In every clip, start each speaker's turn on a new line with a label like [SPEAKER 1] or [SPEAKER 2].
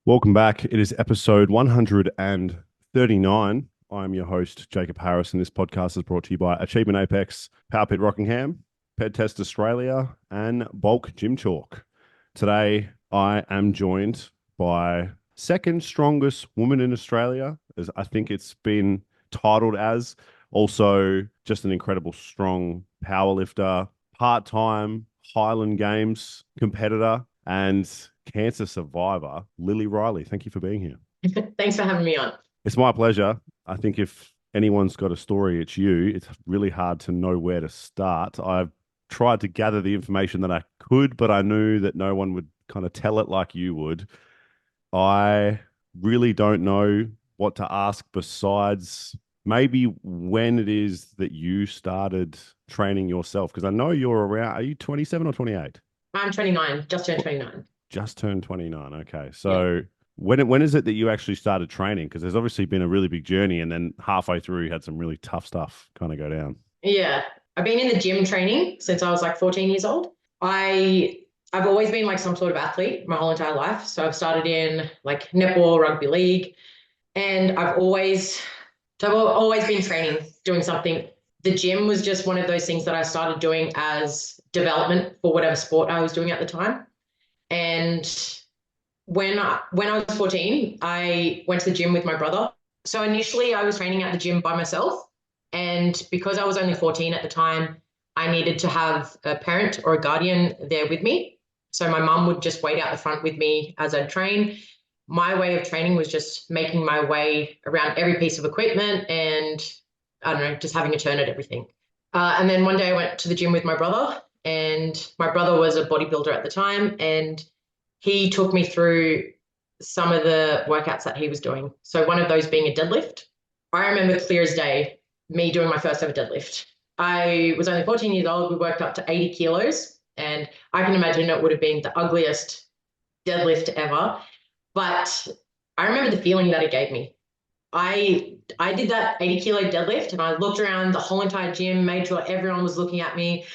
[SPEAKER 1] Welcome back. It is episode 139. I'm your host, Jacob Harris, and this podcast is brought to you by Achievement Apex, Powerpit Rockingham, Ped Test Australia, and Bulk Gym Chalk. Today, I am joined by second strongest woman in Australia, as I think it's been titled as. Also, just an incredible strong powerlifter, part-time Highland Games competitor, and cancer survivor, Lily Riley. Thank you for being here.
[SPEAKER 2] Thanks for having me on.
[SPEAKER 1] It's my pleasure. I think if anyone's got a story, it's you. It's really hard to know where to start. I've tried to gather the information that I could, but I knew that no one would kind of tell it like you would. I really don't know what to ask besides maybe when it is that you started training yourself. Because I know you're around, are you 27 or 28?
[SPEAKER 2] I'm 29, just turned 29.
[SPEAKER 1] Just turned 29. Okay.
[SPEAKER 2] Yeah.
[SPEAKER 1] So when is it that you actually started training? Because there's obviously been a really big journey, and then halfway through you had some really tough stuff kind of go down.
[SPEAKER 2] Yeah. I've been in the gym training since I was like 14 years old. I've always been like some sort of athlete my whole entire life. So I've started in like netball, rugby league, and I've always been training, doing something. The gym was just one of those things that I started doing as development for whatever sport I was doing at the time. And when I was 14, I went to the gym with my brother. So initially I was training at the gym by myself. And because I was only 14 at the time, I needed to have a parent or a guardian there with me. So my mum would just wait out the front with me as I'd train. My way of training was just making my way around every piece of equipment and I don't know, just having a turn at everything. And then one day I went to the gym with my brother, and my brother was a bodybuilder at the time, and he took me through some of the workouts that he was doing. So one of those being a deadlift. I remember clear as day me doing my first ever deadlift. I was only 14 years old. We worked up to 80 kilos, and I can imagine it would have been the ugliest deadlift ever. But I remember the feeling that it gave me. I did that 80 kilo deadlift, and I looked around the whole entire gym, made sure everyone was looking at me.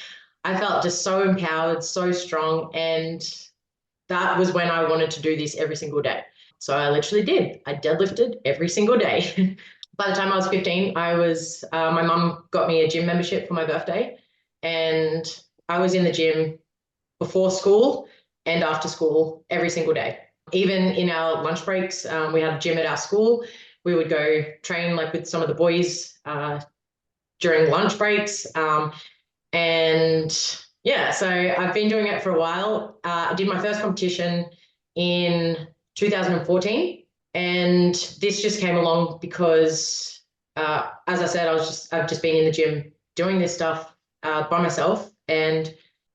[SPEAKER 2] I felt just so empowered, so strong, and that was when I wanted to do this every single day. So I literally did. I deadlifted every single day. By the time I was 15, my mum got me a gym membership for my birthday, and I was in the gym before school and after school every single day. Even in our lunch breaks, we had a gym at our school. We would go train like with some of the boys during lunch breaks. And yeah, so I've been doing it for a while. I did my first competition in 2014, and this just came along because, as I said, I've just been in the gym doing this stuff by myself, and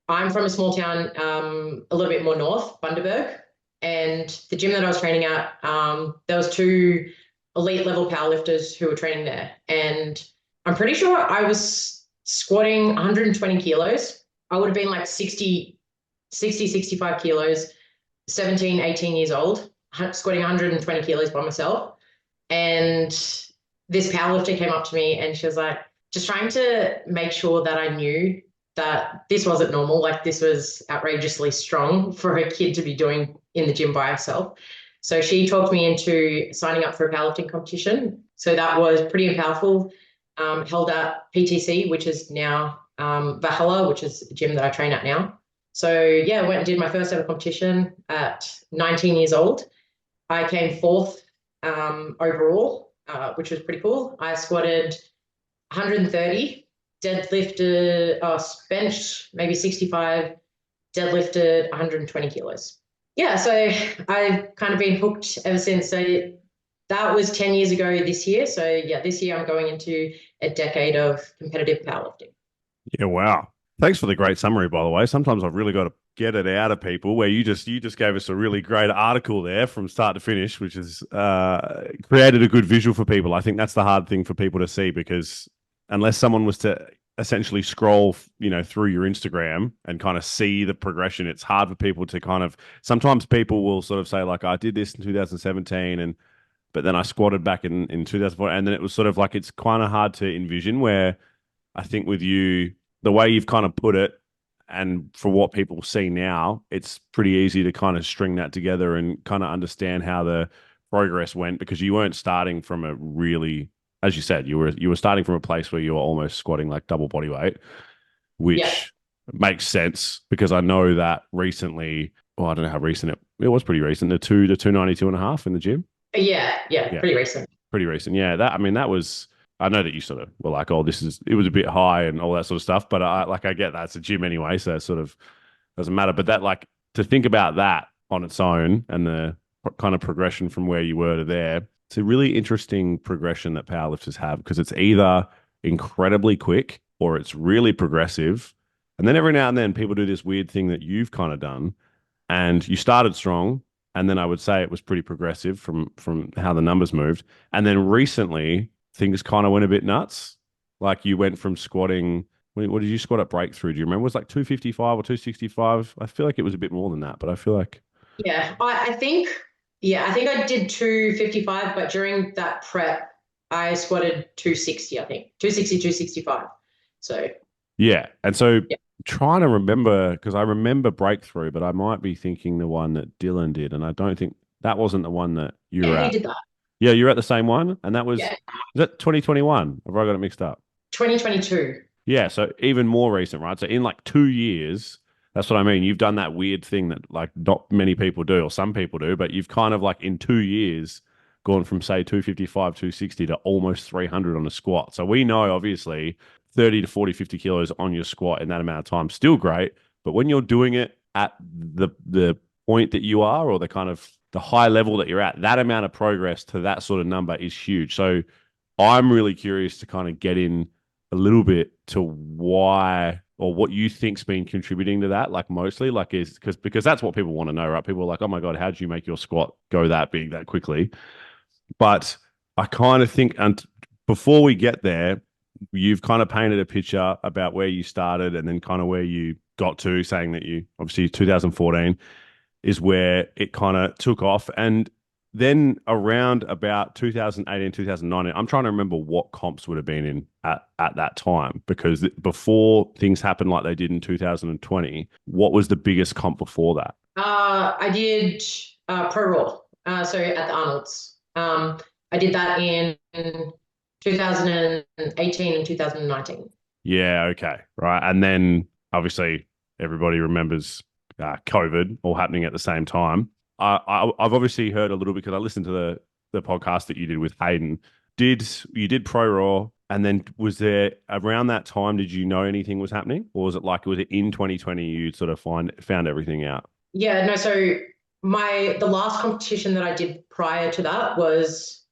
[SPEAKER 2] I'm from a small town, a little bit more north, Bundaberg, and the gym that I was training at, there was two elite level powerlifters who were training there, and I'm pretty sure I was squatting 120 kilos. I would have been like 65 kilos, 17, 18 years old, squatting 120 kilos by myself. And this powerlifter came up to me and she was like, just trying to make sure that I knew that this wasn't normal. Like this was outrageously strong for a kid to be doing in the gym by herself. So she talked me into signing up for a powerlifting competition. So that was pretty powerful. Held at PTC, which is now Valhalla, which is a gym that I train at now. So yeah, I went and did my first ever competition at 19 years old. I came fourth overall, which was pretty cool. I squatted 130, deadlifted, bench maybe 65, deadlifted 120 kilos. Yeah, so I've kind of been hooked ever since. So that was 10 years ago this year. So yeah, this year I'm going into a decade of competitive powerlifting.
[SPEAKER 1] Yeah, wow. Thanks for the great summary, by the way. Sometimes I've really got to get it out of people where you just gave us a really great article there from start to finish, which has created a good visual for people. I think that's the hard thing for people to see because unless someone was to essentially scroll, through your Instagram and kind of see the progression, it's hard for people to kind of. Sometimes people will sort of say like, I did this in 2017 and but then I squatted back in 2004, and then it was sort of like it's kind of hard to envision where I think with you, the way you've kind of put it, and for what people see now, it's pretty easy to kind of string that together and kind of understand how the progress went, because you weren't starting from a really, as you said, you were starting from a place where you were almost squatting like double body weight,
[SPEAKER 2] Yeah.
[SPEAKER 1] which makes sense because I know that recently, well, I don't know how recent it was pretty recent, the 292.5 in the gym.
[SPEAKER 2] Yeah. Yeah.
[SPEAKER 1] Yeah,
[SPEAKER 2] Pretty recent.
[SPEAKER 1] pretty recent. Yeah, that, I mean, that was, I know that you sort of were like, oh, it was a bit high and all that sort of stuff, but I get that it's a gym anyway, so it sort of doesn't matter. But that, like, to think about that on its own and the kind of progression from where you were to there, it's a really interesting progression that powerlifters have, because it's either incredibly quick or it's really progressive. And then every now and then people do this weird thing that you've kind of done, and you started strong, and then I would say it was pretty progressive from how the numbers moved, and then recently things kind of went a bit nuts. Like you went from squatting. What did you squat at breakthrough? Do you remember? It was like 255 or 265. I feel like it was a bit more than that, but I feel like
[SPEAKER 2] Yeah. I think I did 255, but during that prep, I squatted 260, I think. 260, 265. So
[SPEAKER 1] yeah. And so
[SPEAKER 2] yeah.
[SPEAKER 1] trying to remember, because I remember breakthrough, but I might be thinking the one that Dylan did, and I don't think that wasn't the one that you were
[SPEAKER 2] Yeah, he
[SPEAKER 1] at.
[SPEAKER 2] did that.
[SPEAKER 1] Yeah, you're at the same one, and that was
[SPEAKER 2] Yeah.
[SPEAKER 1] that 2021? Have I got it mixed up?
[SPEAKER 2] 2022.
[SPEAKER 1] Yeah, so even more recent, right? So in like 2 years, that's what I mean. You've done that weird thing that like not many people do, or some people do, but you've kind of like in 2 years gone from say 255, 260 to almost 300 on a squat. So we know obviously 30 to 40, 50 kilos on your squat in that amount of time, still great. But when you're doing it at the point that you are, or the kind of the high level that you're at, that amount of progress to that sort of number is huge. So I'm really curious to kind of get in a little bit to why or what you think's been contributing to that, like mostly, like is because that's what people want to know, right? People are like, oh my God, how did you make your squat go that big that quickly? But I kind of think, and before we get there, you've kind of painted a picture about where you started and then kind of where you got to, saying that you obviously 2014 is where it kind of took off. And then around about 2018, 2019, I'm trying to remember what comps would have been in at that time, because before things happened like they did in 2020, what was the biggest comp before that?
[SPEAKER 2] I did Pro Raw, so at the Arnold's. I did that in 2018 and 2019.
[SPEAKER 1] Yeah, okay, right. And then obviously everybody remembers COVID all happening at the same time. I've obviously heard a little bit because I listened to the podcast that you did with Hayden. You did Pro Raw, and then was there around that time? Did you know anything was happening, or was it in 2020 you sort of found everything out?
[SPEAKER 2] Yeah, no, so the last competition that I did prior to that was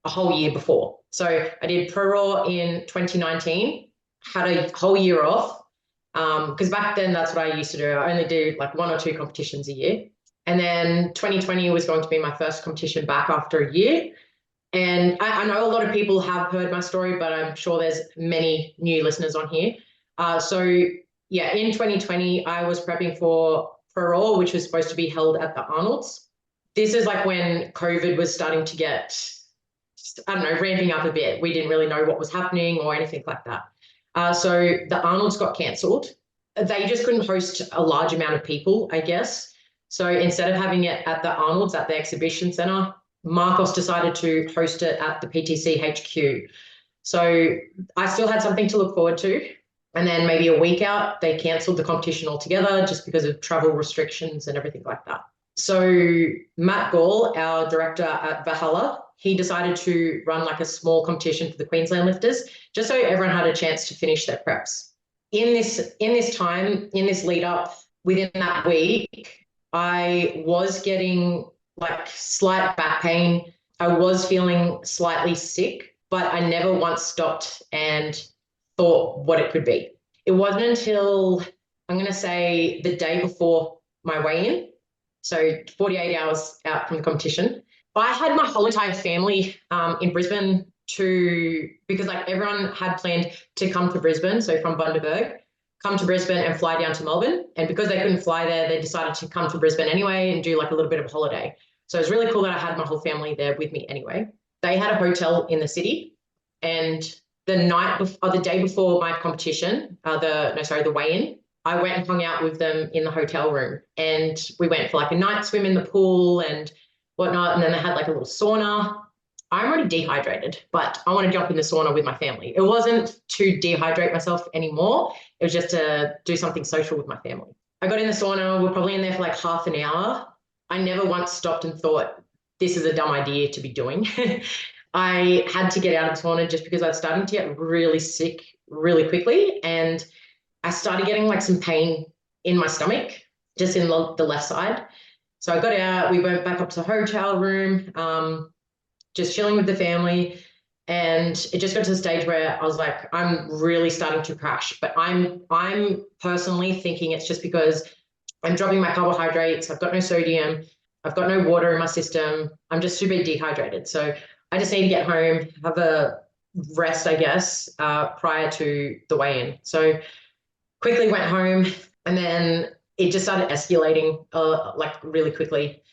[SPEAKER 2] a whole year before. So I did Pro Raw in 2019, had a whole year off. Because back then that's what I used to do. I only do like one or two competitions a year. And then 2020 was going to be my first competition back after a year. And I know a lot of people have heard my story, but I'm sure there's many new listeners on here. So yeah, in 2020, I was prepping for Raw, which was supposed to be held at the Arnold's. This is like when COVID was starting to get, I don't know, ramping up a bit. We didn't really know what was happening or anything like that. So the Arnold's got cancelled. They just couldn't host a large amount of people, I guess. So instead of having it at the Arnold's at the exhibition centre, Marcos decided to host it at the PTC HQ. So I still had something to look forward to. And then maybe a week out, they cancelled the competition altogether just because of travel restrictions and everything like that. So Matt Gall, our director at Valhalla, he decided to run like a small competition for the Queensland lifters, just so everyone had a chance to finish their preps. In this lead up, within that week, I was getting like slight back pain. I was feeling slightly sick, but I never once stopped and thought what it could be. It wasn't until I'm going to say the day before my weigh-in, so 48 hours out from the competition, I had my whole entire family in Brisbane because like everyone had planned to come to Brisbane, so from Bundaberg, come to Brisbane and fly down to Melbourne. And because they couldn't fly there, they decided to come to Brisbane anyway and do like a little bit of a holiday. So it was really cool that I had my whole family there with me anyway. They had a hotel in the city, and the day before my competition, the weigh-in, I went and hung out with them in the hotel room, and we went for like a night swim in the pool and whatnot. And then they had like a little sauna. I'm already dehydrated, but I want to jump in the sauna with my family. It wasn't to dehydrate myself anymore. It was just to do something social with my family. I got in the sauna. We're probably in there for like half an hour. I never once stopped and thought, this is a dumb idea to be doing. I had to get out of the sauna just because I was starting to get really sick really quickly. And I started getting like some pain in my stomach, just in the left side. So I got out, we went back up to the hotel room, just chilling with the family. And it just got to the stage where I was like, I'm really starting to crash. But I'm personally thinking it's just because I'm dropping my carbohydrates, I've got no sodium, I've got no water in my system. I'm just super dehydrated. So I just need to get home, have a rest, I guess, prior to the weigh-in. So quickly went home, and then it just started escalating like really quickly.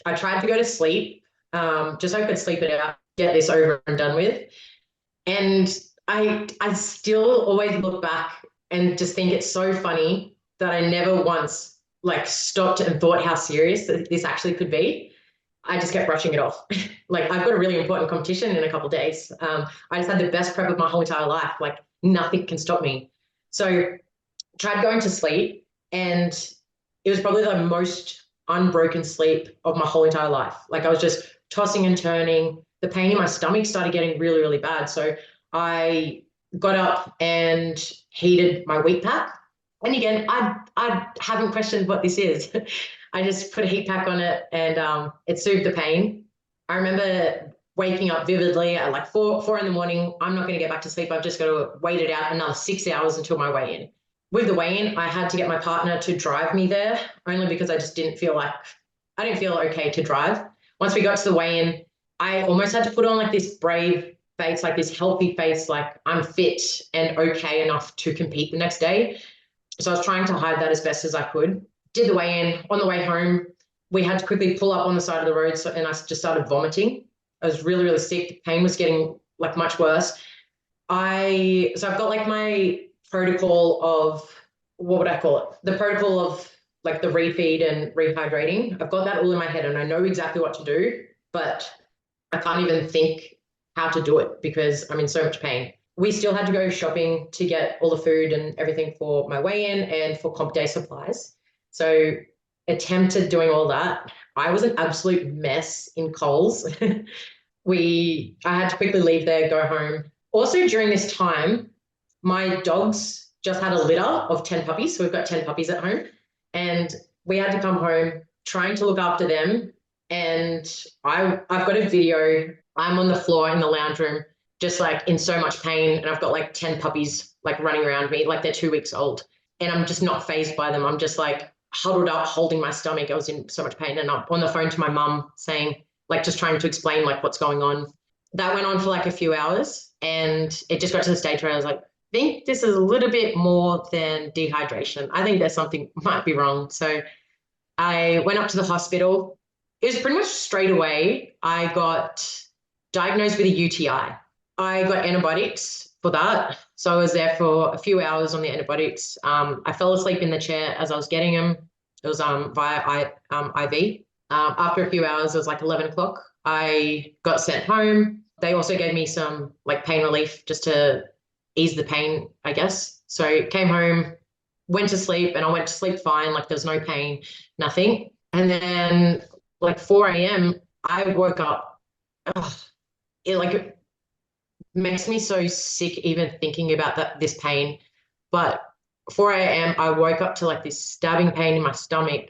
[SPEAKER 2] I tried to go to sleep, just so I could sleep it out, get this over and done with. And I still always look back and just think it's so funny that I never once like stopped and thought how serious this actually could be. I just kept brushing it off. Like I've got a really important competition in a couple of days. I just had the best prep of my whole entire life. Like nothing can stop me. So tried going to sleep, and it was probably the most unbroken sleep of my whole entire life. Like I was just tossing and turning. The pain in my stomach started getting really, really bad. So I got up and heated my wheat pack. And again, I haven't questioned what this is. I just put a heat pack on it, and it soothed the pain. I remember waking up vividly at like four in the morning. I'm not going to get back to sleep. I've just got to wait it out another 6 hours until my weigh-in. With the weigh-in, I had to get my partner to drive me there, only because I just didn't feel okay to drive. Once we got to the weigh-in, I almost had to put on like this brave face, like this healthy face, like I'm fit and okay enough to compete the next day. So I was trying to hide that as best as I could. Did the weigh-in. On the way home, we had to quickly pull up on the side of the road, and I just started vomiting. I was really, really sick. The pain was getting like much worse. So I've got like my protocol of, what would I call it? The protocol of like the refeed and rehydrating. I've got that all in my head, and I know exactly what to do, but I can't even think how to do it because I'm in so much pain. We still had to go shopping to get all the food and everything for my weigh-in and for comp day supplies. So attempted doing all that. I was an absolute mess in Coles. I had to quickly leave there, go home. Also during this time, my dogs just had a litter of 10 puppies. So we've got 10 puppies at home, and we had to come home trying to look after them. And I've got a video. I'm on the floor in the lounge room, just like in so much pain. And I've got like 10 puppies like running around me, like they're 2 weeks old. And I'm just not fazed by them. I'm just like huddled up, holding my stomach. I was in so much pain. And I'm on the phone to my mum saying, like, just trying to explain like what's going on. That went on for like a few hours. And it just got to the stage where I was like, I think this is a little bit more than dehydration. I think there's something might be wrong. So I went up to the hospital. It was pretty much straight away. I got diagnosed with a UTI. I got antibiotics for that. So I was there for a few hours on the antibiotics. I fell asleep in the chair as I was getting them. It was via IV. After a few hours, it was like 11 o'clock. I got sent home. They also gave me some like pain relief just to ease the pain, I guess. So came home, went to sleep, and I went to sleep fine. Like there's no pain, nothing. And then like 4 a.m., I woke up. It makes me so sick even thinking about this pain. But 4 a.m., I woke up to like this stabbing pain in my stomach,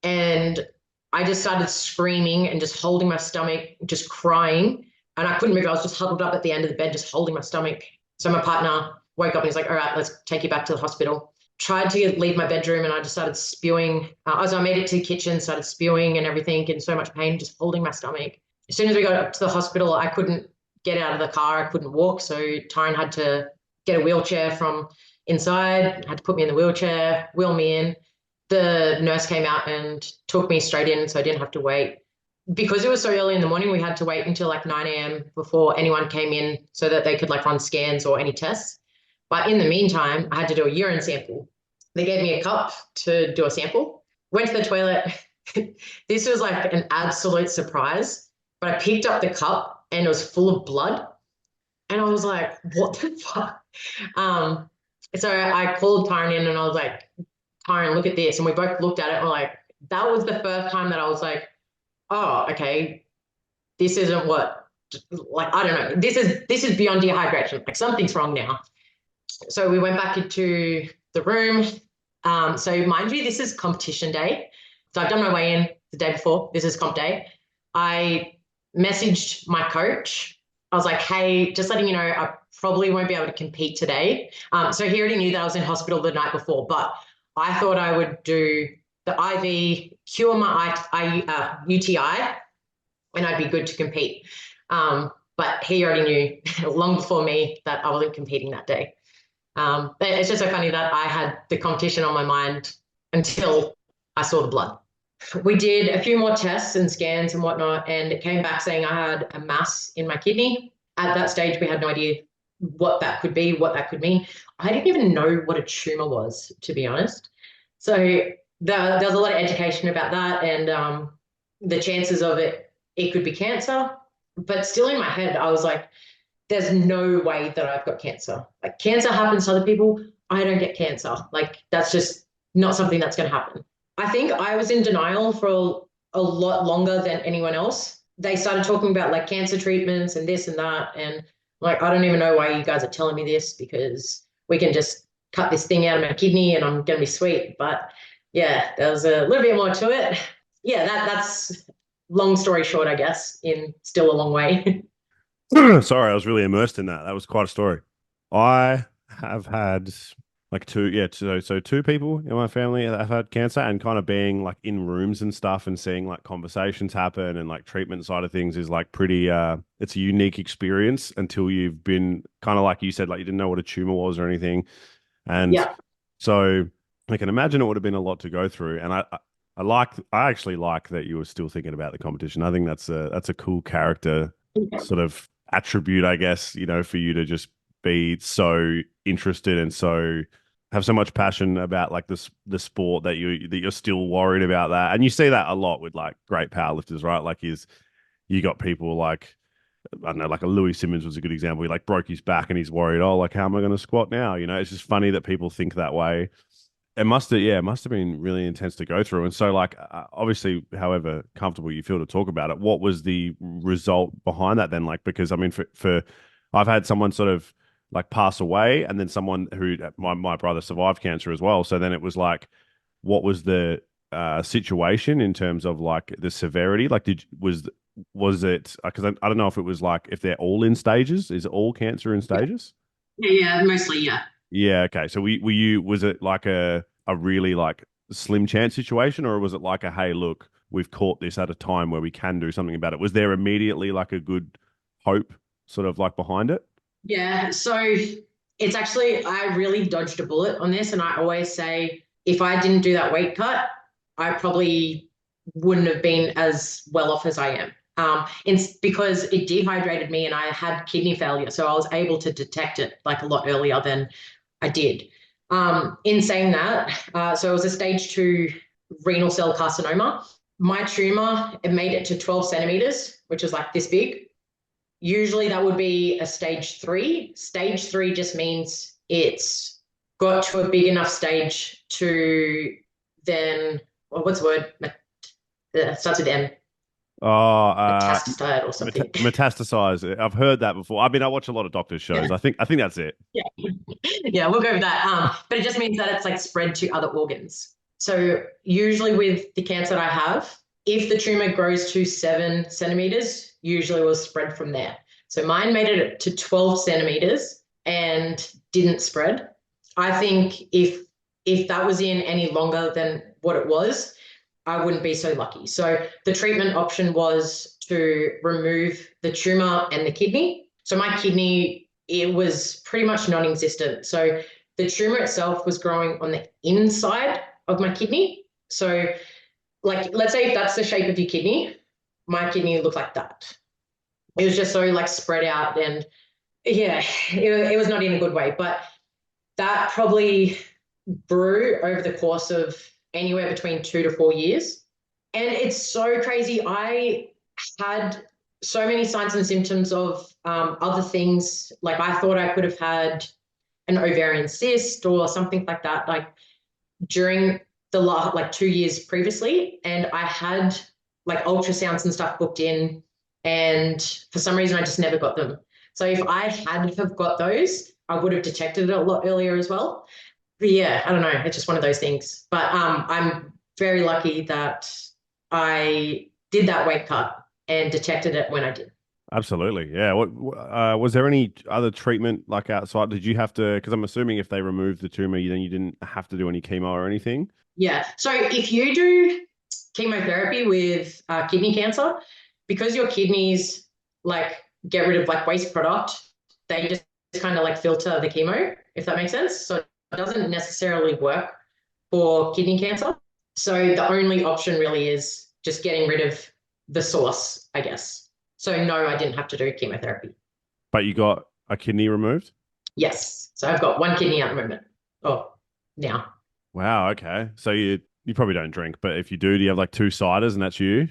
[SPEAKER 2] and I just started screaming and just holding my stomach, just crying. And I couldn't move. I was just huddled up at the end of the bed, just holding my stomach. So my partner woke up and he's like, all right, let's take you back to the hospital. Tried to leave my bedroom, and I just started spewing. As I made it to the kitchen, started spewing and everything, in so much pain, just holding my stomach. As soon as we got up to the hospital, I couldn't get out of the car. I couldn't walk. So Tyron had to get a wheelchair from inside, had to put me in the wheelchair, wheel me in. The nurse came out and took me straight in, so I didn't have to wait. Because it was so early in the morning, we had to wait until like 9 a.m. before anyone came in so that they could like run scans or any tests. But in the meantime, I had to do a urine sample. They gave me a cup to do a sample. Went to the toilet. This was like an absolute surprise. But I picked up the cup and it was full of blood. And I was like, what the fuck? Um, so I called Tyron in and I was like, Tyron, look at this. And we both looked at it and we're like, that was the first time that I was like, oh, okay, this isn't what, like, I don't know. This is beyond dehydration. Like something's wrong now. So we went back into the room. So mind you, this is competition day. So I've done my weigh-in the day before. This is comp day. I messaged my coach. I was like, hey, just letting you know, I probably won't be able to compete today. So he already knew that I was in hospital the night before, but I thought I would do the IV, cure my UTI, and I'd be good to compete. But he already knew long before me that I wasn't competing that day. But it's just so funny that I had the competition on my mind until I saw the blood. We did a few more tests and scans and whatnot, and it came back saying I had a mass in my kidney. At that stage, we had no idea what that could be, what that could mean. I didn't even know what a tumor was, to be honest. So there was a lot of education about that, and the chances of it could be cancer. But still in my head, I was like, there's no way that I've got cancer. Like cancer happens to other people. I don't get cancer. Like that's just not something that's going to happen. I think I was in denial for a lot longer than anyone else. They started talking about like cancer treatments and this and that. And like, I don't even know why you guys are telling me this, because we can just cut this thing out of my kidney and I'm going to be sweet. But yeah, there was a little bit more to it. Yeah, that's long story short, I guess, in still a long way.
[SPEAKER 1] Sorry, I was really immersed in that. That was quite a story. I have had like so two people in my family that have had cancer, and kind of being like in rooms and stuff and seeing like conversations happen and like treatment side of things is like pretty it's a unique experience until you've been kind of like you said, like you didn't know what a tumor was or anything. And
[SPEAKER 2] Yeah.
[SPEAKER 1] so I can imagine it would have been a lot to go through. And I actually like that you were still thinking about the competition. I think that's a cool character sort of attribute, I guess, for you to just be so interested and so have so much passion about like the sport that you're still worried about that. And you see that a lot with like great powerlifters, right? Like you got people like I don't know, like a Louis Simmons was a good example. He like broke his back and he's worried, oh, like how am I going to squat now? It's just funny that people think that way. It must have been really intense to go through. And so, like, obviously, however comfortable you feel to talk about it, what was the result behind that then? Like, because I mean, I've had someone sort of like pass away, and then someone who my brother survived cancer as well. So then it was like, what was the situation in terms of like the severity? Like, was it because I don't know if it was like if they're all in stages? Is all cancer in stages?
[SPEAKER 2] Yeah, yeah, mostly, yeah.
[SPEAKER 1] Yeah, okay. So was it like a really like slim chance situation, or was it like a hey, look, we've caught this at a time where we can do something about it? Was there immediately like a good hope sort of like behind it?
[SPEAKER 2] Yeah, so it's actually, I really dodged a bullet on this. And I always say, if I didn't do that weight cut, I probably wouldn't have been as well off as I am. It's because it dehydrated me and I had kidney failure. So I was able to detect it like a lot earlier than I did. In saying that, so it was a stage 2 renal cell carcinoma. My tumor, it made it to 12 centimeters, which is like this big. Usually that would be a stage 3. Stage 3 just means it's got to a big enough stage to then, well, what's the word? Starts with M.
[SPEAKER 1] Oh,
[SPEAKER 2] Metastasized or something.
[SPEAKER 1] metastasize. I've heard that before. I mean, I watch a lot of doctors' shows.
[SPEAKER 2] Yeah.
[SPEAKER 1] I think that's it.
[SPEAKER 2] Yeah. Yeah, we'll go with that. But it just means that it's like spread to other organs. So usually with the cancer that I have, if the tumor grows to 7 centimeters, usually will spread from there. So mine made it to 12 centimeters and didn't spread. I think if that was in any longer than what it was, I wouldn't be so lucky. So the treatment option was to remove the tumor and the kidney. So my kidney, it was pretty much non-existent. So the tumor itself was growing on the inside of my kidney. So like, let's say if that's the shape of your kidney, my kidney looked like that. It was just so like spread out, and yeah, it was not in a good way. But that probably grew over the course of anywhere between 2 to 4 years. And it's so crazy. I had so many signs and symptoms of other things. Like I thought I could have had an ovarian cyst or something like that, like during the last like 2 years previously. And I had like ultrasounds and stuff booked in. And for some reason, I just never got them. So if I had have got those, I would have detected it a lot earlier as well. But yeah, I don't know. It's just one of those things. But I'm very lucky that I did that weight cut and detected it when I did.
[SPEAKER 1] Absolutely. Yeah. What was there any other treatment like outside? Did you have to, because I'm assuming if they removed the tumor, then you didn't have to do any chemo or anything?
[SPEAKER 2] Yeah. So if you do chemotherapy with kidney cancer, because your kidneys like get rid of like waste product, they just kind of like filter the chemo, if that makes sense. So it doesn't necessarily work for kidney cancer. So the only option really is just getting rid of the source, I guess. So no, I didn't have to do chemotherapy.
[SPEAKER 1] But you got a kidney removed?
[SPEAKER 2] Yes. So I've got one kidney at the moment. Oh, now.
[SPEAKER 1] Wow. Okay. So you probably don't drink, but if you do you have like two ciders and that's you?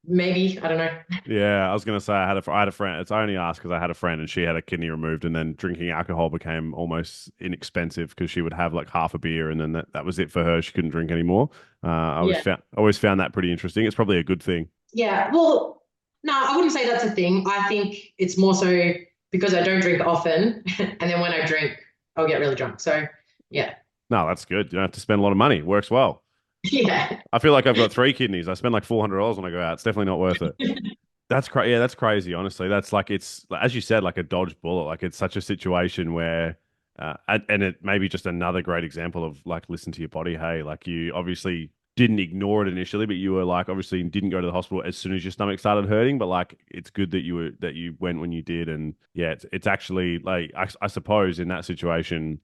[SPEAKER 2] Maybe, I don't know.
[SPEAKER 1] Yeah, I was gonna say I had a friend. It's I only asked because I had a friend and she had a kidney removed, and then drinking alcohol became almost inexpensive because she would have like half a beer, and then that was it for her. She couldn't drink anymore.
[SPEAKER 2] Yeah.
[SPEAKER 1] I always found that pretty interesting. It's probably a good thing.
[SPEAKER 2] Yeah. Well, no, I wouldn't say that's a thing. I think it's more so because I don't drink often, and then when I drink, I'll get really drunk. So yeah.
[SPEAKER 1] No, that's good. You don't have to spend a lot of money. Works well.
[SPEAKER 2] Yeah.
[SPEAKER 1] I feel like I've got three kidneys. I spend like $400 when I go out. It's definitely not worth it. That's crazy. Yeah, that's crazy. Honestly, that's like it's as you said, like a dodged bullet. Like it's such a situation where, and it may be just another great example of like listen to your body. Hey, like you obviously didn't ignore it initially, but you were like obviously didn't go to the hospital as soon as your stomach started hurting. But like it's good that you went when you did, and yeah, it's actually like I suppose in that situation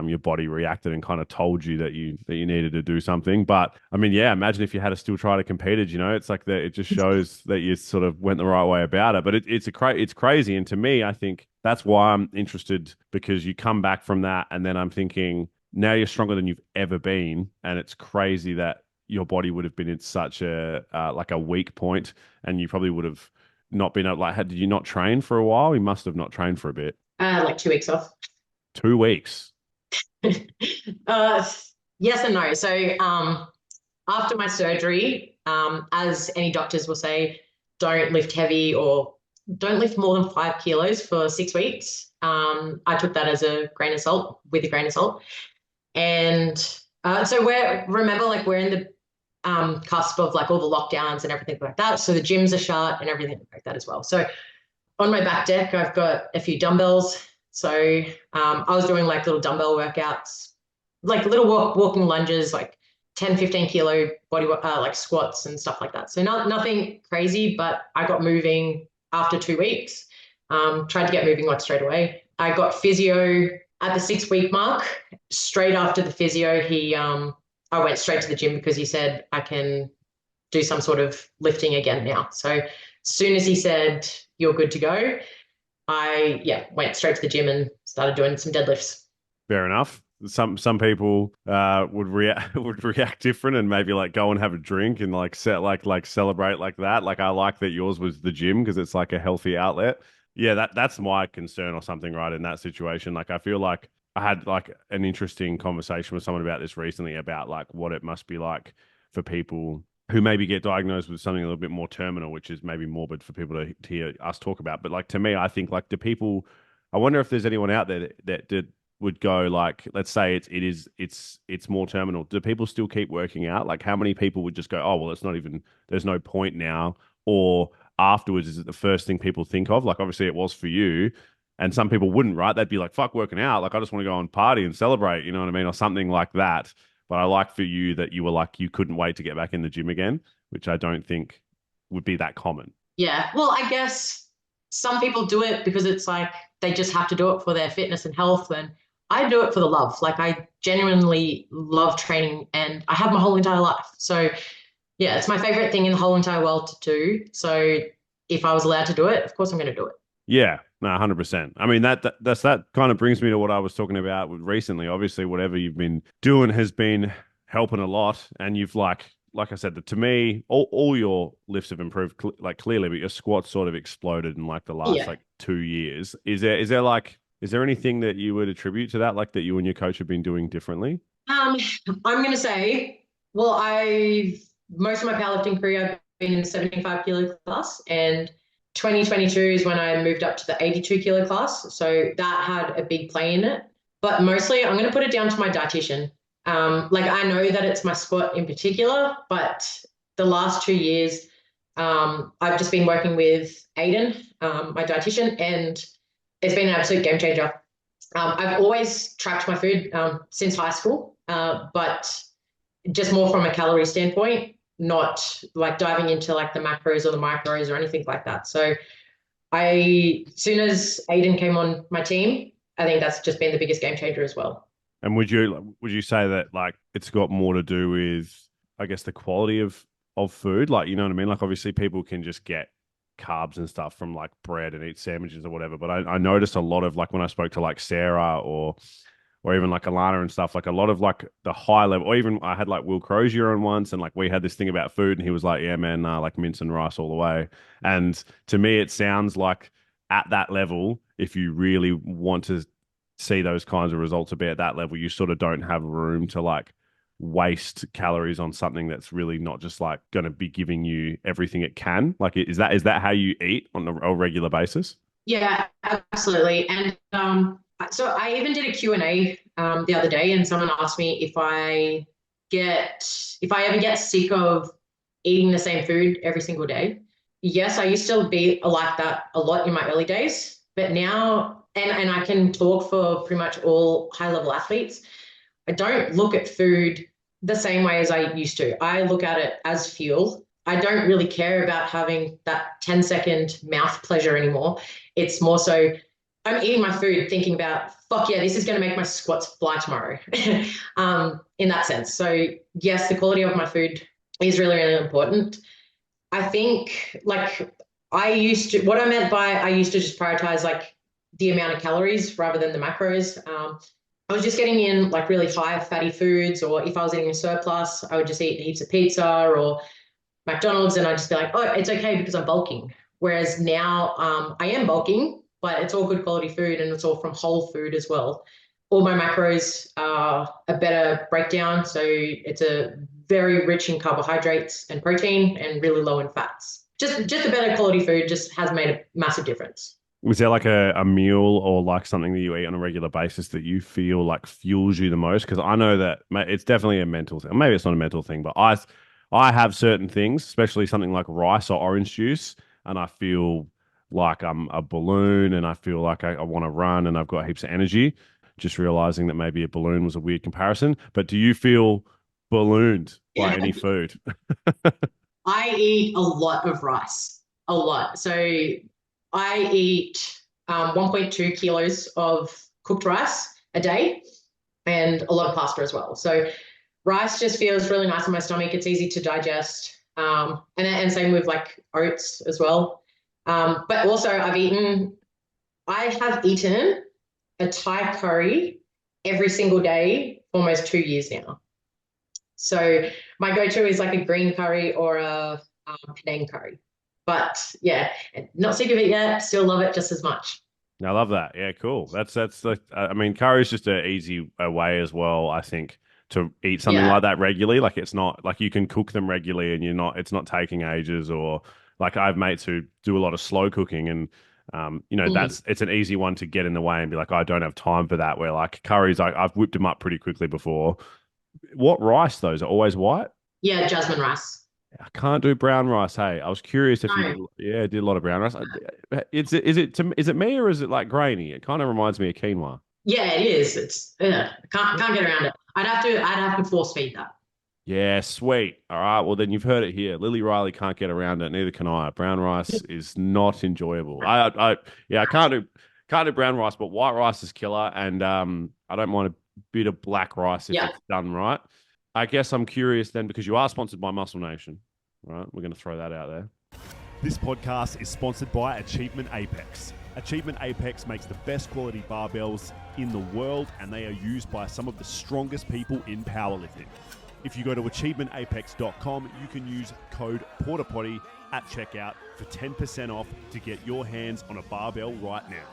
[SPEAKER 1] your body reacted and kind of told you that you needed to do something. But I mean, yeah, imagine if you had to still try to compete it. You know, it's like that. It just shows that you sort of went the right way about it. But it's crazy, and to me, I think that's why I'm interested because you come back from that, and then I'm thinking now you're stronger than you've ever been, and it's crazy that your body would have been in such a like a weak point, and you probably would have not been able like did you not train for a while? You must have not trained for a bit.
[SPEAKER 2] Like 2 weeks off.
[SPEAKER 1] 2 weeks.
[SPEAKER 2] uh, yes and no. So after my surgery, as any doctors will say, don't lift heavy or don't lift more than 5 kilos for 6 weeks. I took that as a grain of salt, with a grain of salt. And so we're in the cusp of like all the lockdowns and everything like that. So the gyms are shut and everything like that as well. So on my back deck, I've got a few dumbbells. So I was doing like little dumbbell workouts, like little walking lunges, like 10, 15 kilo body like squats and stuff like that. So nothing crazy, but I got moving after 2 weeks. Tried to get moving like straight away. I got physio at the 6 week mark. Straight after the physio, I went straight to the gym because he said I can do some sort of lifting again now. So as soon as he said you're good to go, I went straight to the gym and started doing some deadlifts.
[SPEAKER 1] Fair enough. Some people would react would react different and maybe like go and have a drink and like like celebrate like that. Like I like that yours was the gym because it's like a healthy outlet. Yeah, that's my concern or something, right? In that situation, like I feel like I had like an interesting conversation with someone about this recently about like what it must be like for people who maybe get diagnosed with something a little bit more terminal, which is maybe morbid for people to hear us talk about. But like to me, I think like the people, I wonder if there's anyone out there that would go like, let's say it's more terminal. Do people still keep working out? Like how many people would just go, oh well, it's not even there's no point now, or afterwards is it the first thing people think of? Like obviously it was for you, and some people wouldn't, right? They'd be like, fuck working out. Like I just want to go and party and celebrate, you know what I mean, or something like that. But I like for you that you were like you couldn't wait to get back in the gym again, which I don't think would be that common.
[SPEAKER 2] Yeah. Well, I guess some people do it because it's like they just have to do it for their fitness and health. And I do it for the love. Like I genuinely love training and I have my whole entire life. So yeah, it's my favorite thing in the whole entire world to do. So if I was allowed to do it, of course I'm going to do it.
[SPEAKER 1] Yeah, no, 100%. I mean, that kind of brings me to what I was talking about recently. Obviously, whatever you've been doing has been helping a lot, and you've like I said, to me, all your lifts have improved like clearly, but your squats sort of exploded in like the last
[SPEAKER 2] Yeah.
[SPEAKER 1] like 2 years. Is there anything that you would attribute to that, like that you and your coach have been doing differently?
[SPEAKER 2] Um, I'm gonna say, well, I've most of my powerlifting career I've been in the 75 kilo class, and 2022 is when I moved up to the 82 kilo class. So that had a big play in it. But mostly I'm gonna put it down to my dietitian. Like I know that it's my squat in particular, but the last 2 years, I've just been working with Aiden, my dietitian, and it's been an absolute game changer. I've always tracked my food since high school, but just more from a calorie standpoint, not like diving into like the macros or the micros or anything like that. So as soon as Aiden came on my team, I think that's just been the biggest game changer as well.
[SPEAKER 1] And would you say that like it's got more to do with, I guess, the quality of food? Like, you know what I mean? Like, obviously, people can just get carbs and stuff from like bread and eat sandwiches or whatever. But I noticed a lot of like when I spoke to like Sarah or even like Alana and stuff, like a lot of like the high level, or even I had like Will Crozier on once, and like we had this thing about food, and he was like, "Yeah, man, like mince and rice all the way." And to me, it sounds like at that level, if you really want to see those kinds of results a bit at that level, you sort of don't have room to like waste calories on something that's really not just like going to be giving you everything it can. Like, is that how you eat on a regular basis?
[SPEAKER 2] Yeah, absolutely. And so I even did a Q&A the other day, and someone asked me if I ever get sick of eating the same food every single day. Yes, I used to be like that a lot in my early days, but now, and I can talk for pretty much all high level athletes, I don't look at food the same way as I used to. I look at it as fuel. I don't really care about having that 10-second mouth pleasure anymore. It's more so I'm eating my food thinking about, fuck yeah, this is going to make my squats fly tomorrow. In that sense. So, yes, the quality of my food is really, really important. I think, like, what I meant by I used to just prioritize like the amount of calories rather than the macros. I was just getting in like really high fatty foods, or if I was eating a surplus, I would just eat heaps of pizza or McDonald's, and I'd just be like, oh, it's okay because I'm bulking. Whereas now I am bulking, but it's all good quality food and it's all from whole food as well. All my macros are a better breakdown. So it's a very rich in carbohydrates and protein and really low in fats. Just a better quality food just has made a massive difference.
[SPEAKER 1] Was there like a meal or like something that you eat on a regular basis that you feel like fuels you the most? Because I know that it's definitely a mental thing. Maybe it's not a mental thing, but I have certain things, especially something like rice or orange juice, and I feel like I'm a balloon, and I feel like I want to run, and I've got heaps of energy. Just realizing that maybe a balloon was a weird comparison. But do you feel ballooned by
[SPEAKER 2] Yeah.
[SPEAKER 1] any food?
[SPEAKER 2] I eat a lot of rice, a lot. So I eat 1.2 kilos of cooked rice a day and a lot of pasta as well. So rice just feels really nice in my stomach. It's easy to digest. And same with like oats as well. But also I have eaten a Thai curry every single day for almost 2 years now. So my go-to is like a green curry or a Penang curry. But yeah, not sick of it yet. Still love it just as much.
[SPEAKER 1] I love that. Yeah, cool. That's like I mean, curry is just an easy way as well, I think, to eat something
[SPEAKER 2] Yeah.
[SPEAKER 1] like that regularly. Like it's not like you can cook them regularly and it's not taking ages, or like I have mates who do a lot of slow cooking, and
[SPEAKER 2] Mm.
[SPEAKER 1] it's an easy one to get in the way and be like, I don't have time for that. Where like curries, I've whipped them up pretty quickly before. What rice those are always white?
[SPEAKER 2] Yeah, jasmine rice.
[SPEAKER 1] I can't do brown rice. Hey, I was curious if you
[SPEAKER 2] No.
[SPEAKER 1] did. Yeah, I did a lot of brown rice. Is it me, or is it like grainy? It kind of reminds me of quinoa.
[SPEAKER 2] Yeah, it is. It's yeah, can't get around it. I'd have to force feed that.
[SPEAKER 1] Yeah, sweet. All right. Well, then you've heard it here. Lily Riley can't get around it. Neither can I. Brown rice is not enjoyable. Yeah, I can't do brown rice, but white rice is killer. And I don't mind a bit of black rice if
[SPEAKER 2] Yeah.
[SPEAKER 1] it's done right. I guess I'm curious then, because you are sponsored by Muscle Nation, right? We're going to throw that out there.
[SPEAKER 3] This podcast is sponsored by Achievement Apex.
[SPEAKER 1] Achievement Apex makes the best quality barbells in the world, and they are used by some of the strongest people in powerlifting. If you go to achievementapex.com, you can use code PORTAPOTTY at checkout for 10% off to get your hands on a barbell right now.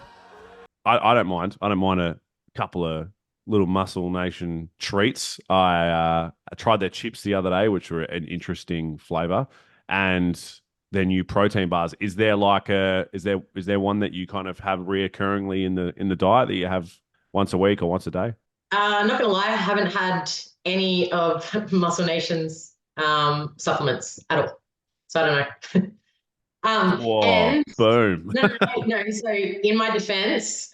[SPEAKER 1] I don't mind. I don't mind a couple of little Muscle Nation treats. I tried their chips the other day, which were an interesting flavor, and their new protein bars. Is there one that you kind of have reoccurringly in the diet that you have once a week or once a day?
[SPEAKER 2] Not gonna lie, I haven't had any of Muscle Nation's supplements at all, so I don't know.
[SPEAKER 1] Whoa,
[SPEAKER 2] and
[SPEAKER 1] boom.
[SPEAKER 2] no. So in my defense,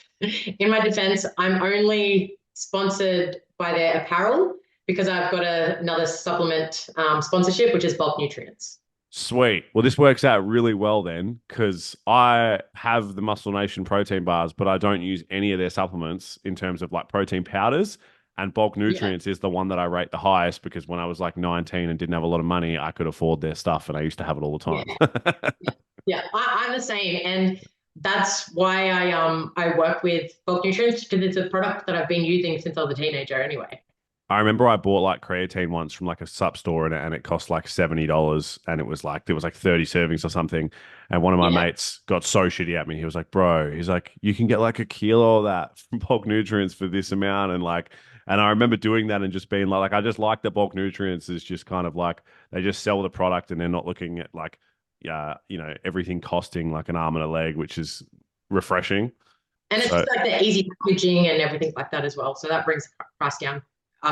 [SPEAKER 2] I'm only sponsored by their apparel because I've got another supplement sponsorship, which is Bulk Nutrients.
[SPEAKER 1] Sweet. Well, this works out really well then, because I have the Muscle Nation protein bars, but I don't use any of their supplements in terms of like protein powders. And Bulk Nutrients is the one that I rate the highest because when I was like 19 and didn't have a lot of money, I could afford their stuff and I used to have it all the time.
[SPEAKER 2] I'm the same, and that's why I work with Bulk Nutrients because it's a product that I've been using since I was a teenager anyway.
[SPEAKER 1] I remember I bought like creatine once from like a sup store and it cost like $70 and it was like 30 servings or something. And one of my mates got so shitty at me. He was like, bro, he's like, you can get like a kilo of that from Bulk Nutrients for this amount. And I remember doing that and just being like I just like that Bulk Nutrients is just kind of like they just sell the product and they're not looking at like, everything costing like an arm and a leg, which is refreshing.
[SPEAKER 2] And it's just like the easy packaging and everything like that as well. So that brings the price down.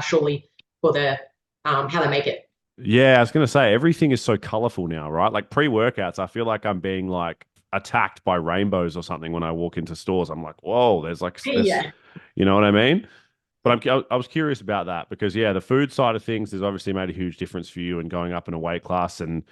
[SPEAKER 2] Surely for the how they make it.
[SPEAKER 1] Yeah, I was going to say everything is so colorful now, right? Like pre-workouts, I feel like I'm being like attacked by rainbows or something when I walk into stores. I'm like, whoa, there's like this, you know what I mean? But I was curious about that because the food side of things has obviously made a huge difference for you and going up in a weight class. And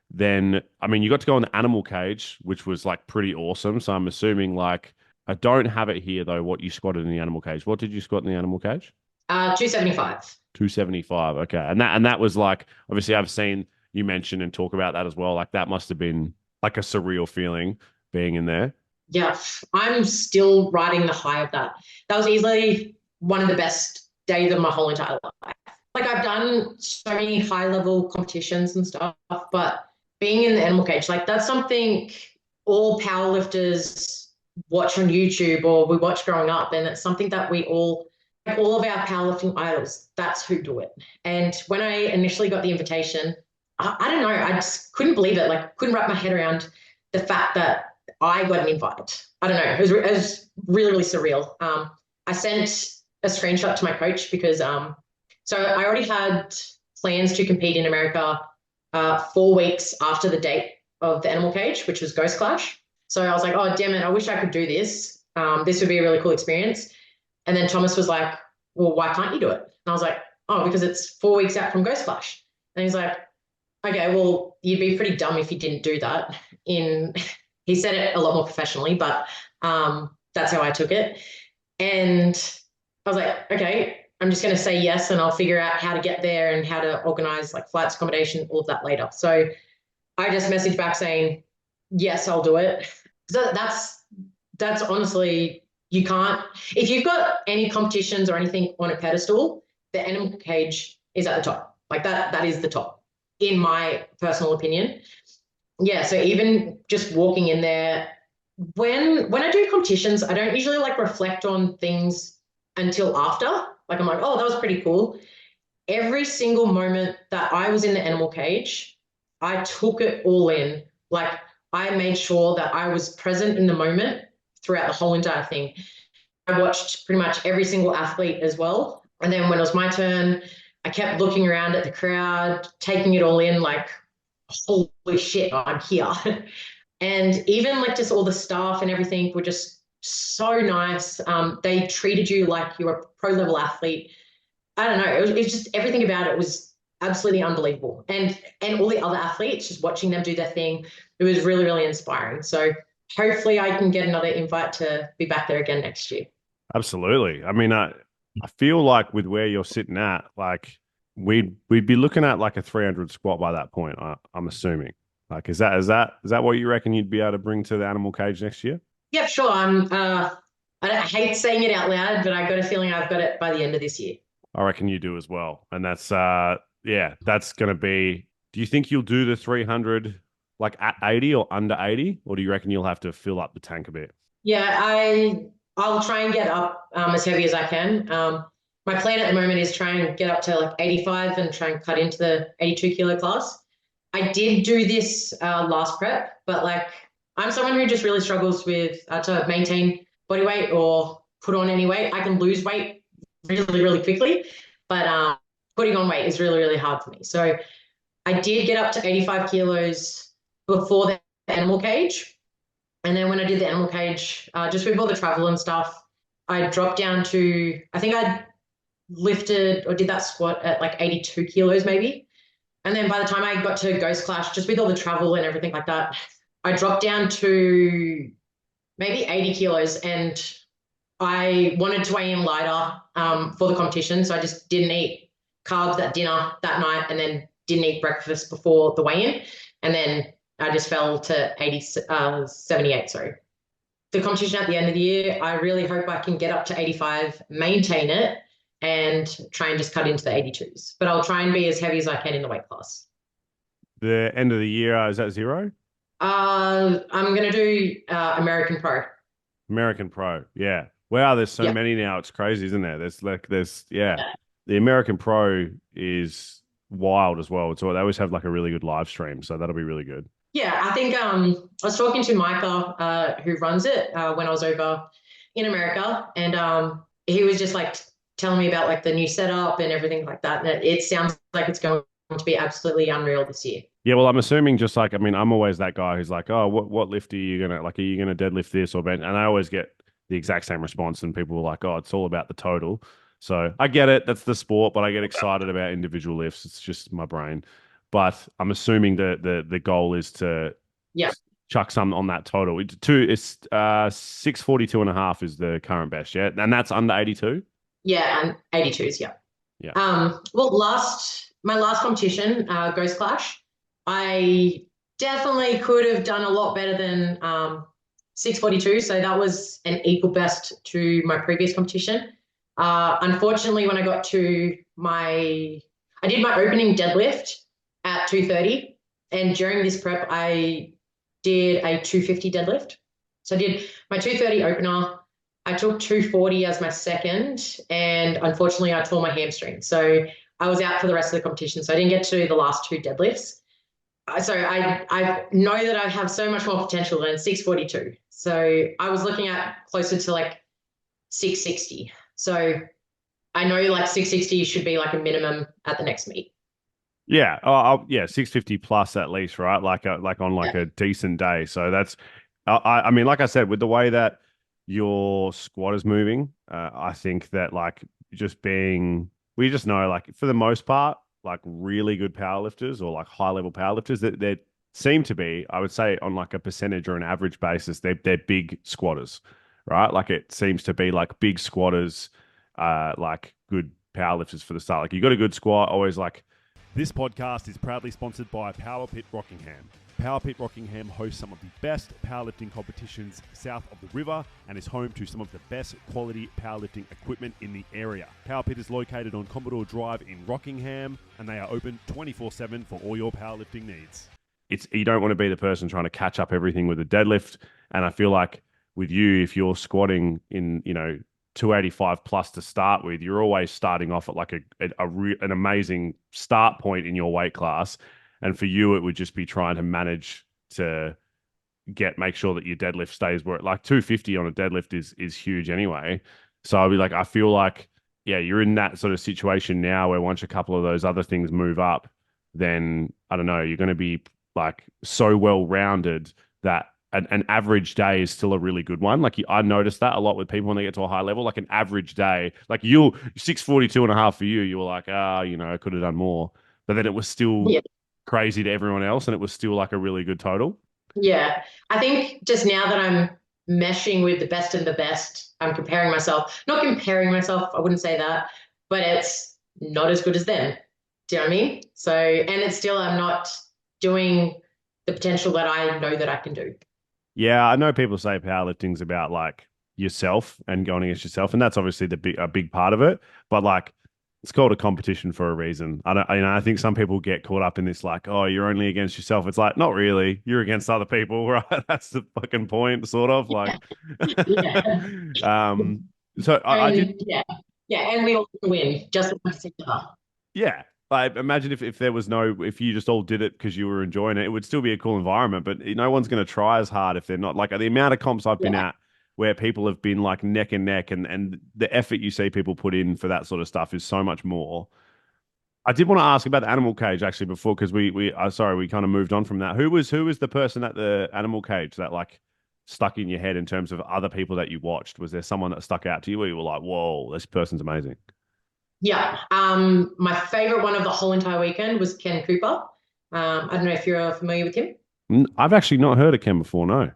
[SPEAKER 1] then, I mean, you got to go in the animal cage, which was like pretty awesome. So I'm assuming like I don't have it here though. What you squatted in the animal cage? What did you squat in the animal cage?
[SPEAKER 2] 275.
[SPEAKER 1] 275. Okay. And that was like, obviously I've seen you mention and talk about that as well. Like that must have been like a surreal feeling being in there.
[SPEAKER 2] Yeah. I'm still riding the high of that. That was easily one of the best days of my whole entire life. Like I've done so many high level competitions and stuff, but being in the animal cage, like that's something all powerlifters watch on YouTube or we watch growing up. And it's something that we all of our powerlifting idols, that's who do it. And when I initially got the invitation, I don't know, I just couldn't believe it. Like couldn't wrap my head around the fact that I got an invite. I don't know. It was really, really surreal. I sent a screenshot to my coach because so I already had plans to compete in America 4 weeks after the date of the animal cage, which was Ghost Clash. So I was like, oh, damn it, I wish I could do this. This would be a really cool experience. And then Thomas was like, well, why can't you do it? And I was like, oh, because it's 4 weeks out from Ghost Clash. And he's like, okay, well, you'd be pretty dumb if you didn't do that. He said it a lot more professionally, but that's how I took it. And I was like, okay, I'm just going to say yes, and I'll figure out how to get there and how to organize like flights, accommodation, all of that later. So I just messaged back saying, yes, I'll do it. So that's honestly, you can't, if you've got any competitions or anything on a pedestal, the animal cage is at the top. Like that is the top, in my personal opinion. Yeah, so even just walking in there, when I do competitions, I don't usually like reflect on things until after. Like I'm like, oh, that was pretty cool. Every single moment that I was in the animal cage, I took it all in. Like I made sure that I was present in the moment throughout the whole entire thing. I watched pretty much every single athlete as well. And then when it was my turn, I kept looking around at the crowd, taking it all in, like, holy shit, I'm here. And even like just all the staff and everything were just so nice. They treated you like you were a pro level athlete. I don't know. It was just everything about it was absolutely unbelievable. And all the other athletes, just watching them do their thing, it was really, really inspiring. So hopefully I can get another invite to be back there again next year.
[SPEAKER 1] Absolutely. I mean, I feel like with where you're sitting at, like we'd be looking at like a 300 squat by that point. I'm assuming. Like, is that what you reckon you'd be able to bring to the animal cage next year?
[SPEAKER 2] Yeah, sure. I hate saying it out loud, but I got a feeling I've got it by the end of this year.
[SPEAKER 1] I reckon you do as well. And that's yeah, that's gonna be. Do you think you'll do the 300 like at 80 or under 80, or do you reckon you'll have to fill up the tank a bit?
[SPEAKER 2] Yeah, I'll try and get up as heavy as I can. My plan at the moment is try and get up to like 85 and try and cut into the 82 kilo class. I did do this last prep, but like I'm someone who just really struggles with to maintain body weight or put on any weight. I can lose weight really, really quickly, but putting on weight is really, really hard for me. So I did get up to 85 kilos before the animal cage. And then when I did the animal cage, just with all the travel and stuff, I dropped down to, I think I lifted or did that squat at like 82 kilos maybe. And then by the time I got to Ghost Clash, just with all the travel and everything like that, I dropped down to maybe 80 kilos. And I wanted to weigh in lighter for the competition. So I just didn't eat carbs at dinner that night and then didn't eat breakfast before the weigh-in. And then I just fell to 78, sorry. The competition at the end of the year, I really hope I can get up to 85, maintain it, and try and just cut into the 82s. But I'll try and be as heavy as I can in the weight class.
[SPEAKER 1] The end of the year, is that zero?
[SPEAKER 2] I'm going to do American Pro.
[SPEAKER 1] American Pro. Yeah. Wow, there's so
[SPEAKER 2] Yep.
[SPEAKER 1] many now. It's crazy, isn't there? Yeah. The American Pro is wild as well. So they always have like a really good live stream. So that'll be really good.
[SPEAKER 2] Yeah, I think I was talking to Micah, who runs it, when I was over in America, and he was just like telling me about like the new setup and everything like that. And it sounds like it's going to be absolutely unreal this year.
[SPEAKER 1] Yeah, well, I'm assuming just like, I mean, I'm always that guy who's like, oh, what lift are you gonna like? Are you gonna deadlift this or bench? And I always get the exact same response, and people are like, oh, it's all about the total. So I get it, that's the sport, but I get excited about individual lifts. It's just my brain. But I'm assuming the goal is to
[SPEAKER 2] Yeah,
[SPEAKER 1] chuck some on that total. It's 642 and a half is the current best, yeah, and that's under 82.
[SPEAKER 2] yeah, and 82s, yeah.
[SPEAKER 1] Yeah,
[SPEAKER 2] Well, my last competition, Ghost Clash, I definitely could have done a lot better than 642. So that was an equal best to my previous competition. Unfortunately, when I got to I did my opening deadlift at 230. And during this prep, I did a 250 deadlift. So I did my 230 opener. I took 240 as my second, and unfortunately, I tore my hamstring. So I was out for the rest of the competition. So I didn't get to do the last two deadlifts. So I know that I have so much more potential than 642. So I was looking at closer to like 660. So I know like 660 should be like a minimum at the next meet.
[SPEAKER 1] yeah, yeah, 650 plus at least, right? Like on like
[SPEAKER 2] Yeah.
[SPEAKER 1] a decent day. So that's, I mean, like I said, with the way that your squad is moving, I think that like just being, we just know like for the most part, like really good powerlifters or like high level powerlifters that they seem to be, I would say on like a percentage or an average basis, they're big squatters, right? Like it seems to be like big squatters, like good powerlifters for the start. Like you got a good squat, always like. This podcast is proudly sponsored by Power Pit Rockingham. Power Pit Rockingham hosts some of the best powerlifting competitions south of the river and is home to some of the best quality powerlifting equipment in the area. Power Pit is located on Commodore Drive in Rockingham, and they are open 24/7 for all your powerlifting needs. You don't want to be the person trying to catch up everything with a deadlift, and I feel like with you, if you're squatting in 285 plus to start with, you're always starting off at like an amazing start point in your weight class. And for you, it would just be trying to manage to make sure that your deadlift stays where like 250 on a deadlift is huge anyway. So I'll be like, I feel like, yeah, you're in that sort of situation now where once a couple of those other things move up, then I don't know, you're going to be like so well rounded that an average day is still a really good one. Like I noticed that a lot with people when they get to a high level, like an average day, like 642 and a half for you, you were like, I could have done more, but then it was still
[SPEAKER 2] Yeah.
[SPEAKER 1] crazy to everyone else. And it was still like a really good total.
[SPEAKER 2] Yeah. I think just now that I'm meshing with the best of the best, I'm comparing myself, not comparing myself, I wouldn't say that, but it's not as good as them. Do you know what I mean? So, and it's still, I'm not doing the potential that I know that I can do.
[SPEAKER 1] Yeah, I know people say powerlifting's about like yourself and going against yourself, and that's obviously a big part of it. But like, it's called a competition for a reason. I don't, I think some people get caught up in this like, oh, you're only against yourself. It's like, not really. You're against other people, right? That's the fucking point, sort of like.
[SPEAKER 2] Yeah.
[SPEAKER 1] um, so I did.
[SPEAKER 2] And yeah, yeah, and we all win, just like each other.
[SPEAKER 1] Yeah. I imagine if there was no, if you just all did it because you were enjoying it, it would still be a cool environment, but no one's going to try as hard if they're not like the amount of comps I've been
[SPEAKER 2] Yeah.
[SPEAKER 1] at where people have been like neck and neck and the effort you see people put in for that sort of stuff is so much more. I did want to ask about the animal cage actually before because sorry, we kind of moved on from that. Who was the person at the animal cage that like stuck in your head in terms of other people that you watched? Was there someone that stuck out to you where you were like, whoa, this person's amazing?
[SPEAKER 2] Yeah. My favorite one of the whole entire weekend was Ken Cooper. I don't know if you're familiar with him.
[SPEAKER 1] I've actually not heard of Ken before, no.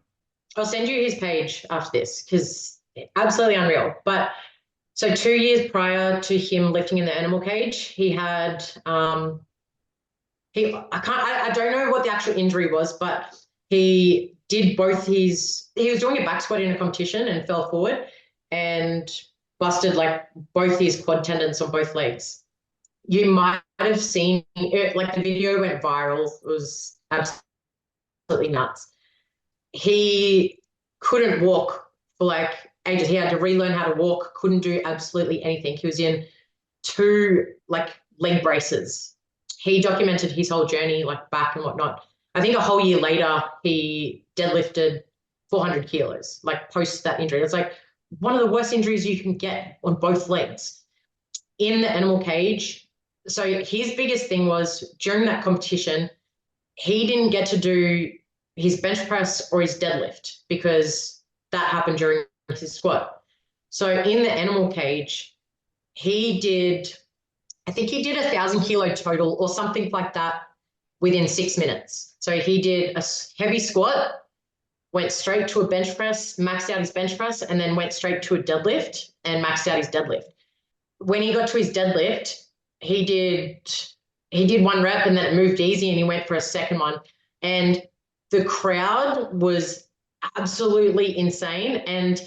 [SPEAKER 2] I'll send you his page after this because absolutely unreal. But so 2 years prior to him lifting in the animal cage, he had I don't know what the actual injury was, but he did both he was doing a back squat in a competition and fell forward and busted like both his quad tendons on both legs. You might have seen it, like the video went viral. It was absolutely nuts. He couldn't walk for like ages. He had to relearn how to walk, couldn't do absolutely anything. He was in two like leg braces. He documented his whole journey, like back and whatnot. I think a whole year later, he deadlifted 400 kilos, like post that injury. It's like one of the worst injuries you can get on both legs in the animal cage. So his biggest thing was during that competition, he didn't get to do his bench press or his deadlift because that happened during his squat. So in the animal cage, he did, I think he did 1,000 kilo total or something like that within 6 minutes. So he did a heavy squat, went straight to a bench press, maxed out his bench press, and then went straight to a deadlift and maxed out his deadlift. When he got to his deadlift, he did one rep and then it moved easy and he went for a second one. And the crowd was absolutely insane. And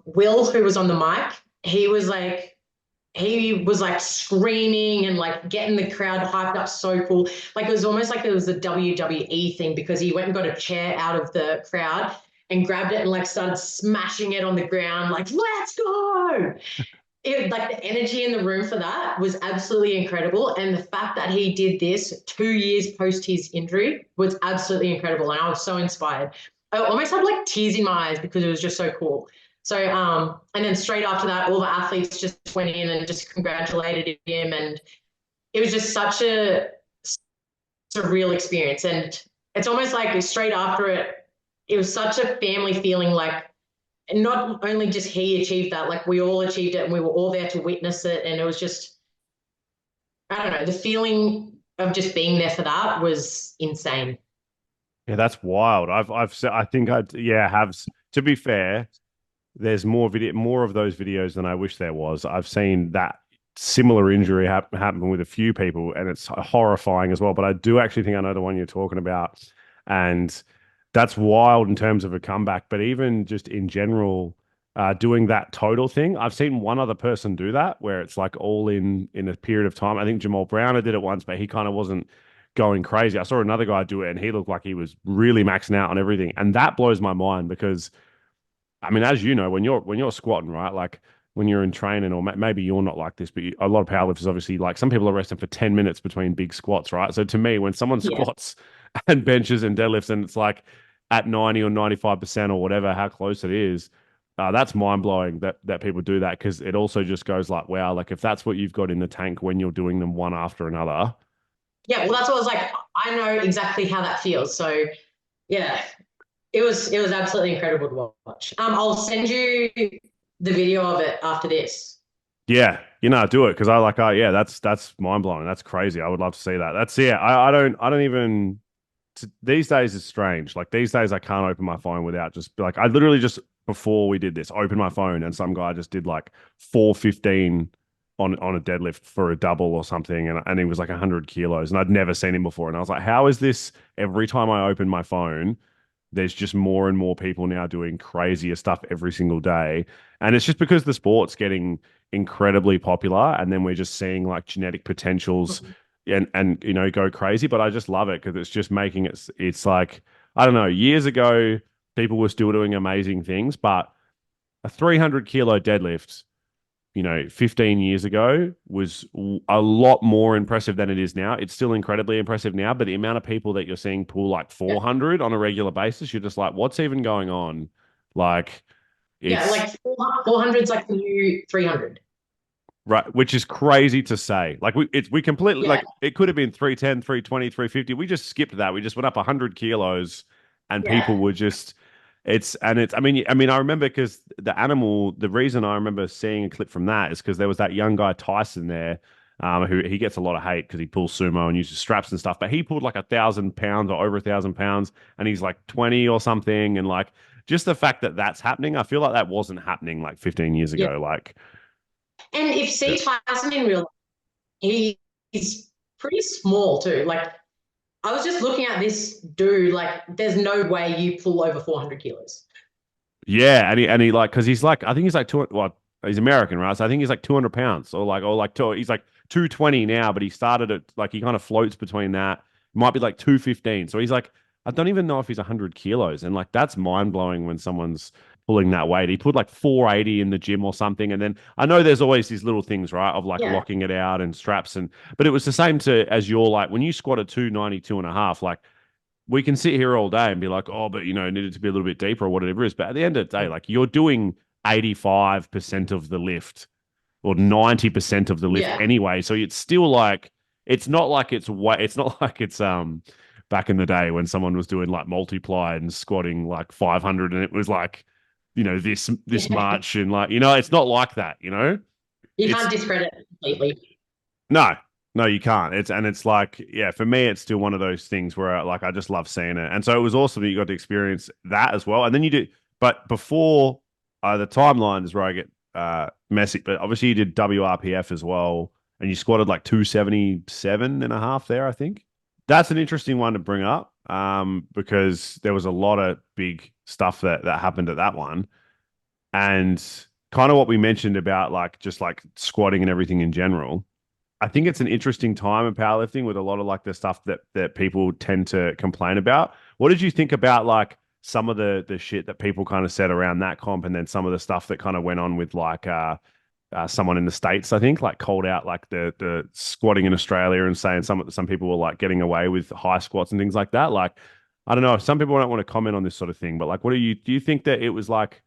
[SPEAKER 2] Will, who was on the mic, he was like screaming and like getting the crowd hyped up so cool. Like it was almost like it was a WWE thing because he went and got a chair out of the crowd and grabbed it and like started smashing it on the ground, like, let's go. Like the energy in the room for that was absolutely incredible. And the fact that he did this 2 years post his injury was absolutely incredible. And I was so inspired. I almost had like tears in my eyes because it was just so cool. So, and then straight after that, all the athletes just went in and just congratulated him. And it was just such a surreal experience. And it's almost like straight after it, it was such a family feeling, like, and not only just he achieved that, like we all achieved it and we were all there to witness it. And it was just, I don't know, the feeling of just being there for that was insane.
[SPEAKER 1] Yeah, that's wild. I think yeah, to be fair, there's more of those videos than I wish there was. I've seen that similar injury happen with a few people, and it's horrifying as well. But I do actually think I know the one you're talking about, and that's wild in terms of a comeback. But even just in general, doing that total thing, I've seen one other person do that where it's like all in a period of time. I think Jamal Browner did it once, but he kind of wasn't going crazy. I saw another guy do it, and he looked like he was really maxing out on everything, and that blows my mind because I mean, as you know, when you're squatting, right? Like when you're in training, or maybe you're not like this, but a lot of powerlifters obviously like some people are resting for 10 minutes between big squats, right? So to me, when someone
[SPEAKER 2] Yeah.
[SPEAKER 1] squats and benches and deadlifts, and it's like at 90 or 95% or whatever, how close it is, that's mind blowing that people do that because it also just goes like, wow, like if that's what you've got in the tank when you're doing them one after another.
[SPEAKER 2] Yeah. Well, that's what I was like. I know exactly how that feels. So yeah, it was absolutely incredible to watch. I'll send you the video of it after this.
[SPEAKER 1] Yeah, do it because yeah, that's mind blowing. That's crazy. I would love to see that. That's yeah. I don't even these days it's strange. Like these days I can't open my phone without just like I literally just before we did this opened my phone and some guy just did like 415 on a deadlift for a double or something and he was like 100 kilos and I'd never seen him before and I was like, how is this every time I open my phone? there's just more and more people now doing crazier stuff every single day. And it's just because the sport's getting incredibly popular, and then we're just seeing like genetic potentials and go crazy. But I just love it because it's just making it's like, I don't know, years ago people were still doing amazing things, but a 300 kilo deadlift, 15 years ago was a lot more impressive than it is now. It's still incredibly impressive now, but the amount of people that you're seeing pull like
[SPEAKER 2] Yeah.
[SPEAKER 1] 400 on a regular basis, you're just like, what's even going on? Like,
[SPEAKER 2] Yeah,
[SPEAKER 1] it's
[SPEAKER 2] like 400's like the new 300.
[SPEAKER 1] right, which is crazy to say. Like, we completely,
[SPEAKER 2] Yeah,
[SPEAKER 1] like, it could have been 310, 320, 350. We just skipped that. We just went up 100 kilos, and
[SPEAKER 2] yeah,
[SPEAKER 1] people were just, I mean, I remember because the reason I remember seeing a clip from that is because there was that young guy Tyson there, who he gets a lot of hate because he pulls sumo and uses straps and stuff, but he pulled like 1,000 pounds or over 1,000 pounds, and he's like 20 or something, and like just the fact that that's happening, I feel like that wasn't happening like 15 years
[SPEAKER 2] yeah.
[SPEAKER 1] ago. Like,
[SPEAKER 2] And if
[SPEAKER 1] yeah,
[SPEAKER 2] see Tyson in real life, he's pretty small too. Like I was just looking at this dude, like there's no way you pull over 400 kilos.
[SPEAKER 1] yeah, and he like because he's like I think he's like 200. Well, he's American, right? So I think he's like 200 pounds or like he's like 220 now, but he started at like he kind of floats between that. Might be like 215. So he's like I don't even know if he's 100 kilos, and like that's mind blowing when someone's pulling that weight. He put like 480 in the gym or something, and then I know there's always these little things, right, of like
[SPEAKER 2] Yeah,
[SPEAKER 1] locking it out and straps but it was the same to as you're like when you squat a 292 and a half, like we can sit here all day and be like, oh, but it needed to be a little bit deeper or whatever it is. But at the end of the day, like you're doing 85% of the lift or 90% of the lift
[SPEAKER 2] yeah,
[SPEAKER 1] anyway. So it's still like, it's not like it's not like it's, back in the day when someone was doing like multiply and squatting like 500 and it was like, this
[SPEAKER 2] yeah.
[SPEAKER 1] much and like, it's not like that.
[SPEAKER 2] You
[SPEAKER 1] It's
[SPEAKER 2] can't discredit it completely.
[SPEAKER 1] no, no, you can't. It's like, yeah, for me, it's still one of those things where like I just love seeing it, and so it was awesome that you got to experience that as well. And then you did, but before the timeline is where I get messy. But obviously, you did WRPF as well, and you squatted like 277 and a half there, I think. That's an interesting one to bring up, because there was a lot of big stuff that happened at that one, and kind of what we mentioned about like just like squatting and everything in general. I think it's an interesting time in powerlifting with a lot of like the stuff that people tend to complain about. What did you think about like some of the shit that people kind of said around that comp, and then some of the stuff that kind of went on with like someone in the States, I think, like called out like the squatting in Australia and saying some people were like getting away with high squats and things like that. Like, I don't know, some people don't want to comment on this sort of thing, but like, do you think that it was like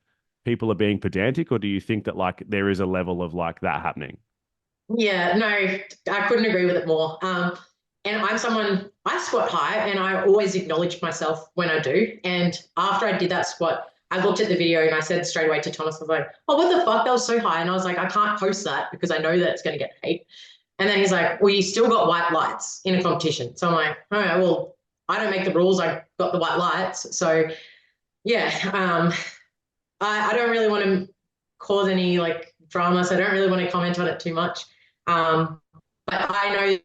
[SPEAKER 1] people are being pedantic, or do you think that like there is a level of like that happening?
[SPEAKER 2] Yeah, no, I couldn't agree with it more. And I'm someone, I squat high and I always acknowledge myself when I do. And after I did that squat, I looked at the video and I said straight away to Thomas, I was like, oh, what the fuck? That was so high. And I was like, I can't post that because I know that it's going to get hate. And then he's like, well, you still got white lights in a competition. So I'm like, all right, well, I don't make the rules. I got the white lights. So yeah, I don't really want to cause any like drama. So I don't really want to comment on it too much. Um, but I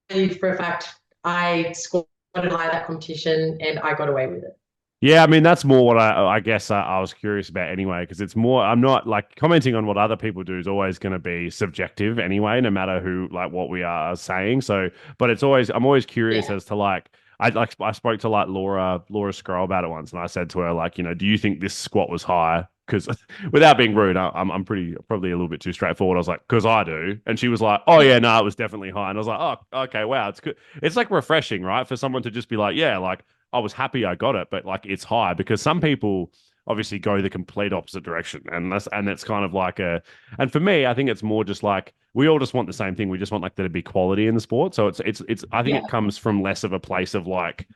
[SPEAKER 2] know for a fact I scored high that competition and I got away with it.
[SPEAKER 1] Yeah, I mean that's more what I guess I was curious about anyway, because it's more I'm not like commenting on what other people do is always going to be subjective anyway, no matter who like what we are saying. So, but I'm always curious
[SPEAKER 2] Yeah,
[SPEAKER 1] as to like I spoke to like Laura Scroll about it once, and I said to her like, do you think this squat was high? Because without being rude, I'm pretty probably a little bit too straightforward. I was like, because I do, and she was like, oh yeah, no, it was definitely high, and I was like, oh okay, wow, it's good. It's like refreshing, right, for someone to just be like, yeah, like I was happy I got it, but like it's high because some people obviously go the complete opposite direction, and that's kind of like and for me, I think it's more just like we all just want the same thing. We just want like there to be quality in the sport. So it's I think
[SPEAKER 2] yeah,
[SPEAKER 1] it comes from less of a place of like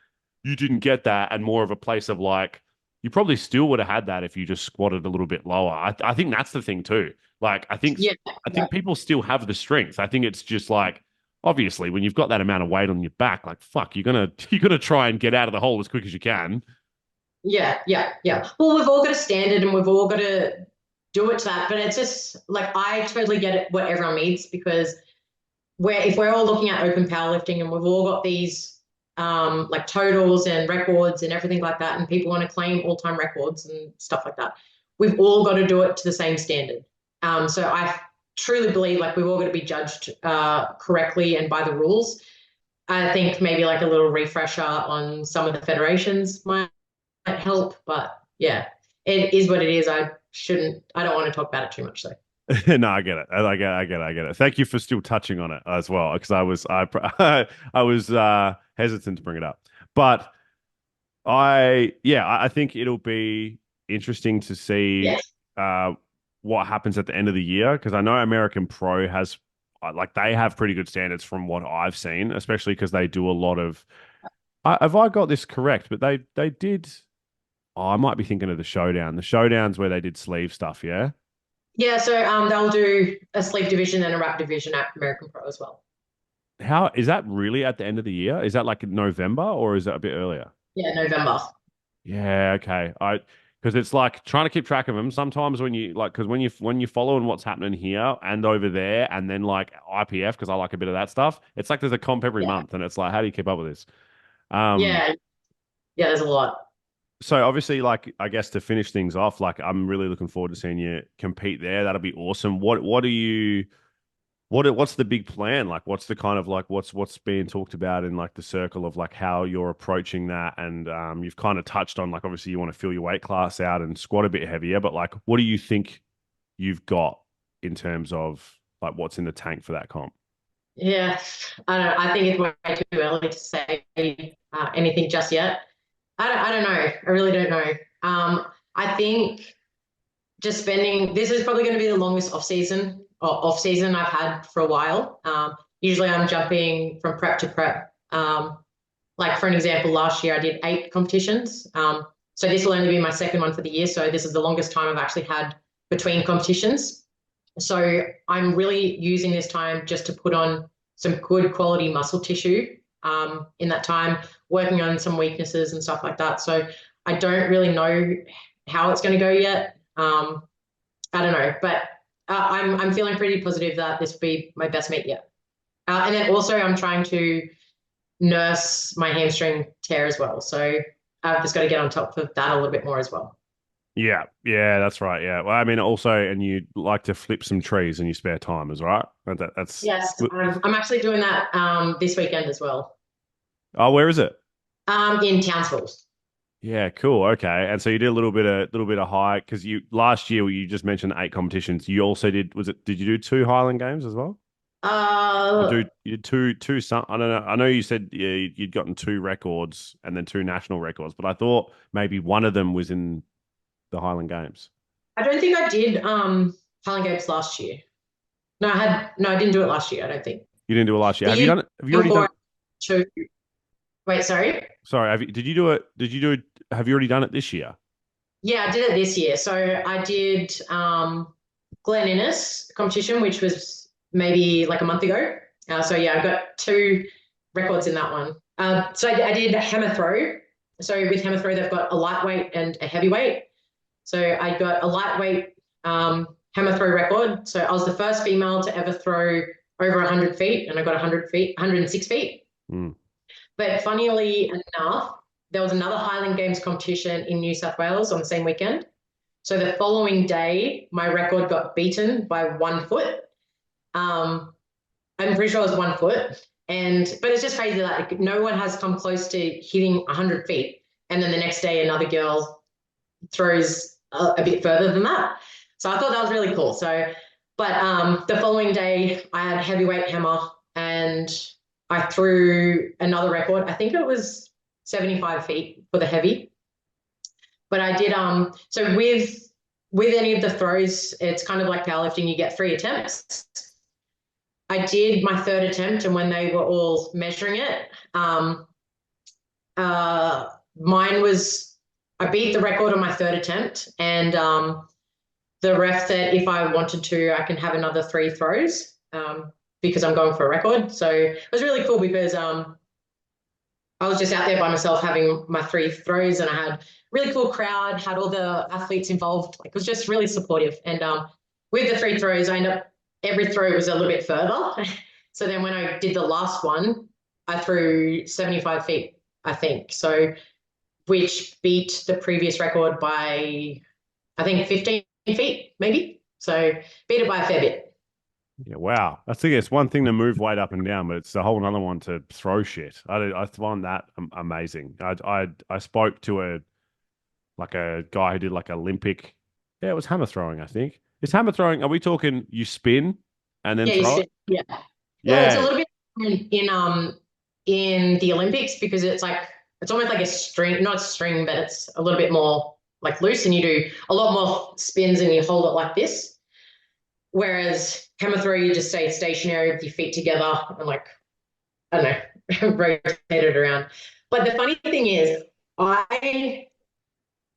[SPEAKER 1] you didn't get that, and more of a place of like you probably still would have had that if you just squatted a little bit lower. I think that's the thing too. Like
[SPEAKER 2] yeah,
[SPEAKER 1] I
[SPEAKER 2] yeah,
[SPEAKER 1] think people still have the strength. I think it's just like obviously when you've got that amount of weight on your back, like fuck, you're gonna try and get out of the hole as quick as you can.
[SPEAKER 2] yeah, yeah, yeah. Well, we've all got a standard and we've all got to do it to that. But it's just like I totally get it what everyone means because if we're all looking at open powerlifting and we've all got these like totals and records and everything like that, and people want to claim all-time records and stuff like that. We've all got to do it to the same standard. So I truly believe like we've all got to be judged correctly and by the rules. I think maybe like a little refresher on some of the federations might help, but yeah, it is what it is. I don't want to talk about it too much though.
[SPEAKER 1] No, I get it. I get it. Thank you for still touching on it as well, because I was hesitant to bring it up, but I think it'll be interesting to see
[SPEAKER 2] Yes.
[SPEAKER 1] uh what happens at the end of the year, because I know American Pro has like they have pretty good standards from what I've seen, especially because they do a lot of. Have I got this correct? But they did. Oh, I might be thinking of the showdown. The showdowns where they did sleeve stuff. Yeah.
[SPEAKER 2] Yeah, so they'll do a sleeve division and a wrap division at American Pro as well.
[SPEAKER 1] How is that really at the end of the year? Is that like November or is that a bit earlier?
[SPEAKER 2] Yeah, November.
[SPEAKER 1] Yeah, okay. I because it's like trying to keep track of them. Sometimes when you like, because when you're following what's happening here and over there, and then like IPF, because I like a bit of that stuff. It's like there's a comp every
[SPEAKER 2] Yeah.
[SPEAKER 1] month, and it's like, how do you keep up with this? Um,
[SPEAKER 2] Yeah, yeah, there's a lot.
[SPEAKER 1] so obviously, like I guess to finish things off, like I'm really looking forward to seeing you compete there. That'll be awesome. What are you? What's the big plan? Like, what's the kind of like what's being talked about in like the circle of like how you're approaching that? And you've kind of touched on like obviously you want to fill your weight class out and squat a bit heavier, but like what do you think you've got in terms of like what's in the tank for that comp?
[SPEAKER 2] Yeah, I don't. I think it's way too early to say anything just yet. I don't know. I really don't know. I think just spending this is probably going to be the longest off season I've had for a while. Usually I'm jumping from prep to prep. Like for an example, last year I did 8 competitions. So this will only be my second one for the year. So this is the longest time I've actually had between competitions. So I'm really using this time just to put on some good quality muscle tissue in that time, working on some weaknesses and stuff like that. So I don't really know how it's going to go yet. I don't know, but I'm feeling pretty positive that this will be my best meet yet. And then also I'm trying to nurse my hamstring tear as well. So I've just got to get on top of that a little bit more as well.
[SPEAKER 1] Yeah, yeah, that's right. Yeah, well, I mean, also, and you like to flip some trees in your spare time, is right. That's
[SPEAKER 2] Yes, I'm actually doing that this weekend as well
[SPEAKER 1] oh, where is it?
[SPEAKER 2] in Townsville.
[SPEAKER 1] Yeah, cool. Okay. And so you did a little bit of high because you last year you just mentioned 8 competitions. You also did you do 2 Highland Games as well? Or
[SPEAKER 2] Uh,
[SPEAKER 1] you did two some I don't know. I know you said yeah, you'd gotten 2 records and then 2 national records, but I thought maybe one of them was in the Highland Games.
[SPEAKER 2] I don't think I did Highland Games last year. No, I didn't do it last year, I don't think.
[SPEAKER 1] You didn't do it last year.
[SPEAKER 2] The
[SPEAKER 1] Have you
[SPEAKER 2] year
[SPEAKER 1] done it? Have you already done
[SPEAKER 2] before
[SPEAKER 1] it?
[SPEAKER 2] two. Wait, sorry.
[SPEAKER 1] Sorry, did you do it? Did you do it? Have you already done it this year?
[SPEAKER 2] Yeah, I did it this year. So I did Glen Innes competition, which was maybe like a month ago. So yeah, I got 2 records in that one. So I did hammer throw. So with hammer throw, they've got a lightweight and a heavyweight. So I got a lightweight hammer throw record. So I was the first female to ever throw over 100 feet, and I got 100 feet, 106 feet.
[SPEAKER 1] Mm.
[SPEAKER 2] But funnily enough, there was another Highland Games competition in New South Wales on the same weekend. So the following day, my record got beaten by 1 foot. I'm pretty sure it was 1 foot. But it's just crazy that like, no one has come close to hitting 100 feet. And then the next day, another girl throws a bit further than that. So I thought that was really cool. So, but the following day, I had heavyweight hammer and I threw another record. I think it was 75 feet for the heavy. But I did so with any of the throws, it's kind of like powerlifting, you get 3 attempts. I did my 3rd attempt, and when they were all measuring it, mine was I beat the record on my 3rd attempt, and the ref said if I wanted to, I can have another 3 throws because I'm going for a record. So it was really cool because I was just out there by myself having my 3 throws, and I had a really cool crowd, had all the athletes involved. Like, it was just really supportive. And with the 3 throws, every throw was a little bit further. So then when I did the last one, I threw 75 feet, I think. So, which beat the previous record by, I think, 15 feet, maybe. So, beat it by a fair bit.
[SPEAKER 1] Yeah, wow. I think it's one thing to move weight up and down, but it's a whole other one to throw shit. I find that amazing. I spoke to a guy who did like Olympic. Yeah, it was hammer throwing, I think. Is hammer throwing, are we talking you spin and then
[SPEAKER 2] Yeah, you
[SPEAKER 1] throw it?
[SPEAKER 2] said, yeah. Well, it's a
[SPEAKER 1] Yeah.
[SPEAKER 2] little bit in the Olympics because it's like it's almost like a string, not a string, but it's a little bit more like loose, and you do a lot more spins and you hold it like this. Whereas hammer throw, you just stay stationary with your feet together and like I don't know, rotate it around. But the funny thing is, I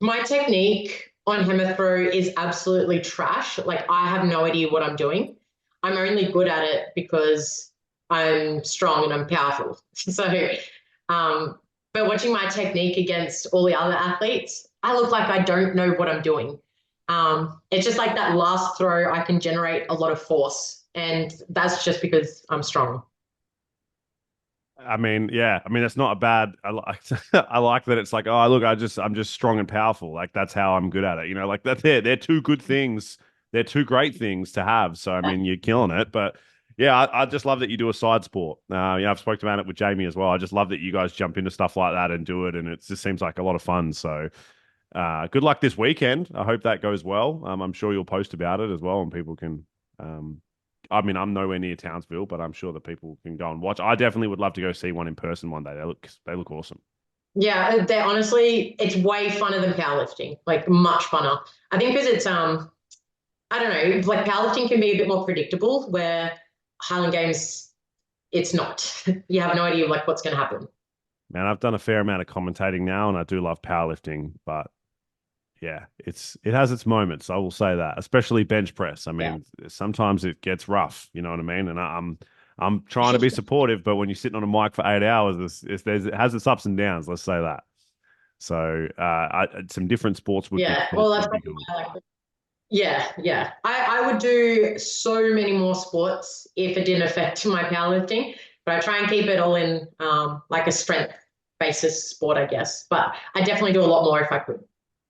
[SPEAKER 2] my technique on hammer throw is absolutely trash. Like I have no idea what I'm doing. I'm only good at it because I'm strong and I'm powerful. So, um, but watching my technique against all the other athletes, I look like I don't know what I'm doing. It's just like that last throw, I can generate a lot of force, and that's just because I'm strong.
[SPEAKER 1] I mean, yeah. I mean, it's not a bad. I like. I like that. It's like, oh, look, I'm just strong and powerful. Like that's how I'm good at it. You know, like that. They're two good things. They're two great things to have. So I mean, you're killing it. But yeah, I just love that you do a side sport. I've spoken about it with Jamie as well. I just love that you guys jump into stuff like that and do it, and it just seems like a lot of fun. So, good luck this weekend. I hope that goes well. I'm sure you'll post about it as well, and people can um, I mean, I'm nowhere near Townsville, but I'm sure that people can go and watch. I definitely would love to go see one in person one day. They look awesome.
[SPEAKER 2] Yeah, they're honestly, it's way funner than powerlifting, like much funner. I think because it's I don't know, like powerlifting can be a bit more predictable, where Highland Games, it's not. You have no idea like what's going to happen.
[SPEAKER 1] Man, I've done a fair amount of commentating now, and I do love powerlifting, but yeah, it has its moments. I will say that, especially bench press. I
[SPEAKER 2] Yeah.
[SPEAKER 1] mean, sometimes it gets rough. You know what I mean? And I'm trying to be supportive, but when you're sitting on a mic for 8 hours, it has its ups and downs. Let's say that. So, some different sports would be
[SPEAKER 2] Yeah.
[SPEAKER 1] cool.
[SPEAKER 2] Well, that's
[SPEAKER 1] Would be
[SPEAKER 2] probably
[SPEAKER 1] cool.
[SPEAKER 2] why I like it. Yeah, yeah. I would do so many more sports if it didn't affect my powerlifting, but I try and keep it all in like a strength basis sport, I guess. But I definitely do a lot more if I could.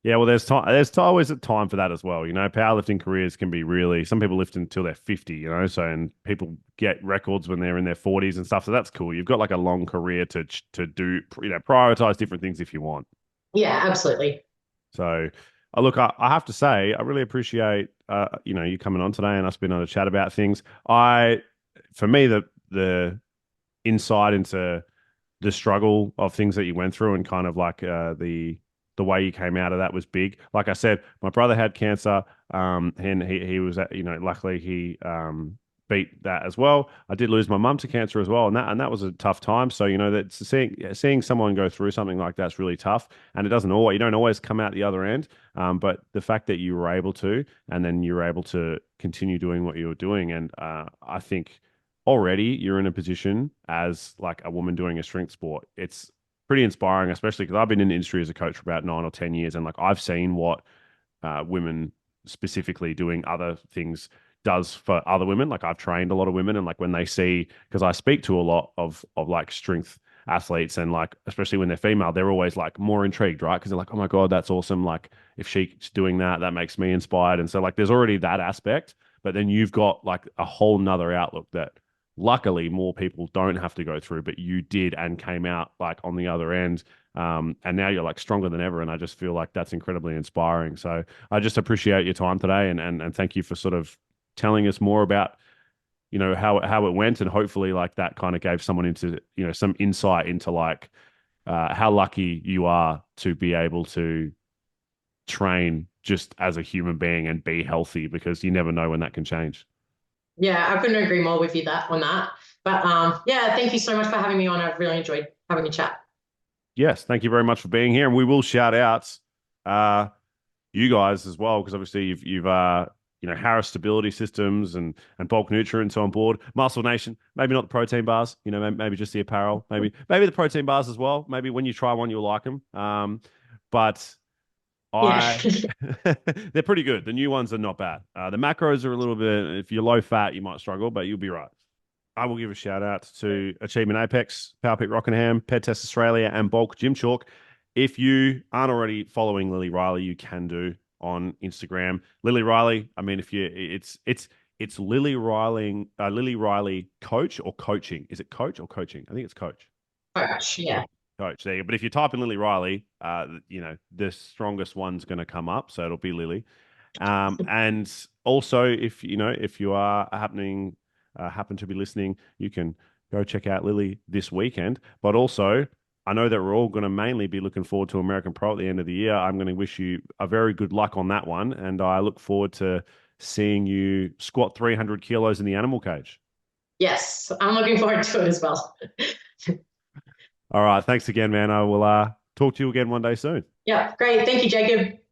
[SPEAKER 1] Yeah, well, there's time. Always a time for that as well. You know, powerlifting careers can be really. Some people lift until they're 50. You know, so and people get records when they're in their 40s and stuff. So that's cool. You've got like a long career to do. You know, prioritize different things if you want.
[SPEAKER 2] Yeah, absolutely.
[SPEAKER 1] So, look, I have to say, I really appreciate you coming on today and us being able to chat about things. For me, the insight into the struggle of things that you went through and kind of like the way you came out of that was big. Like I said, my brother had cancer, and he was luckily he beat that as well. I did lose my mum to cancer as well, and that was a tough time. So that seeing someone go through something like that's really tough, and you don't always come out the other end. But the fact that you were able to, and then you were able to continue doing what you were doing, and I think already you're in a position as like a woman doing a strength sport. It's pretty inspiring, especially because I've been in the industry as a coach for about 9 or 10 years, and like I've seen what women specifically doing other things does for other women. Like I've trained a lot of women, and like when they see, because I speak to a lot of like strength athletes, and like especially when they're female, they're always like more intrigued, right? Because they're like, oh my god, that's awesome. Like if she's doing that, that makes me inspired. And so like there's already that aspect, but then you've got like a whole nother outlook that luckily more people don't have to go through, but you did and came out like on the other end. And now you're like stronger than ever. And I just feel like that's incredibly inspiring. So I just appreciate your time today, and thank you for sort of telling us more about, how it went. And hopefully like that kind of gave someone into, some insight into like, how lucky you are to be able to train just as a human being and be healthy, because you never know when that can change.
[SPEAKER 2] Yeah, I couldn't agree more with you that on that. But yeah, thank you so much for having me on. I've really enjoyed having a chat.
[SPEAKER 1] Yes, thank you very much for being here, and we will shout out uh, you guys as well, because obviously you've Harris Stability Systems and Bulk Nutrients on board. Muscle Nation, maybe not the protein bars, maybe just the apparel, maybe the protein bars as well. Maybe when you try one, you'll like them. But
[SPEAKER 2] Yeah.
[SPEAKER 1] I they're pretty good. The new ones are not bad. The macros are a little bit. If you're low fat, you might struggle, but you'll be right. I will give a shout out to Achievement Apex, Powerpit Rockingham, Ped Test Australia, and Bulk Gym Chalk. If you aren't already following Lily Riley, you can do on Instagram. Lily Riley. I mean, if you, it's Lily Riley coach or coaching. Is it coach or coaching? I think it's coach.
[SPEAKER 2] Coach, yeah.
[SPEAKER 1] Coach there. But if you type in Lily Riley, the strongest one's going to come up, so it'll be Lily. And also, if you are happen to be listening, you can go check out Lily this weekend. But also, I know that we're all going to mainly be looking forward to American Pro at the end of the year. I'm going to wish you a very good luck on that one, and I look forward to seeing you squat 300 kilos in the animal cage.
[SPEAKER 2] Yes, I'm looking forward to it as well.
[SPEAKER 1] All right, thanks again, man. I will talk to you again one day soon.
[SPEAKER 2] Yeah, great. Thank you, Jacob.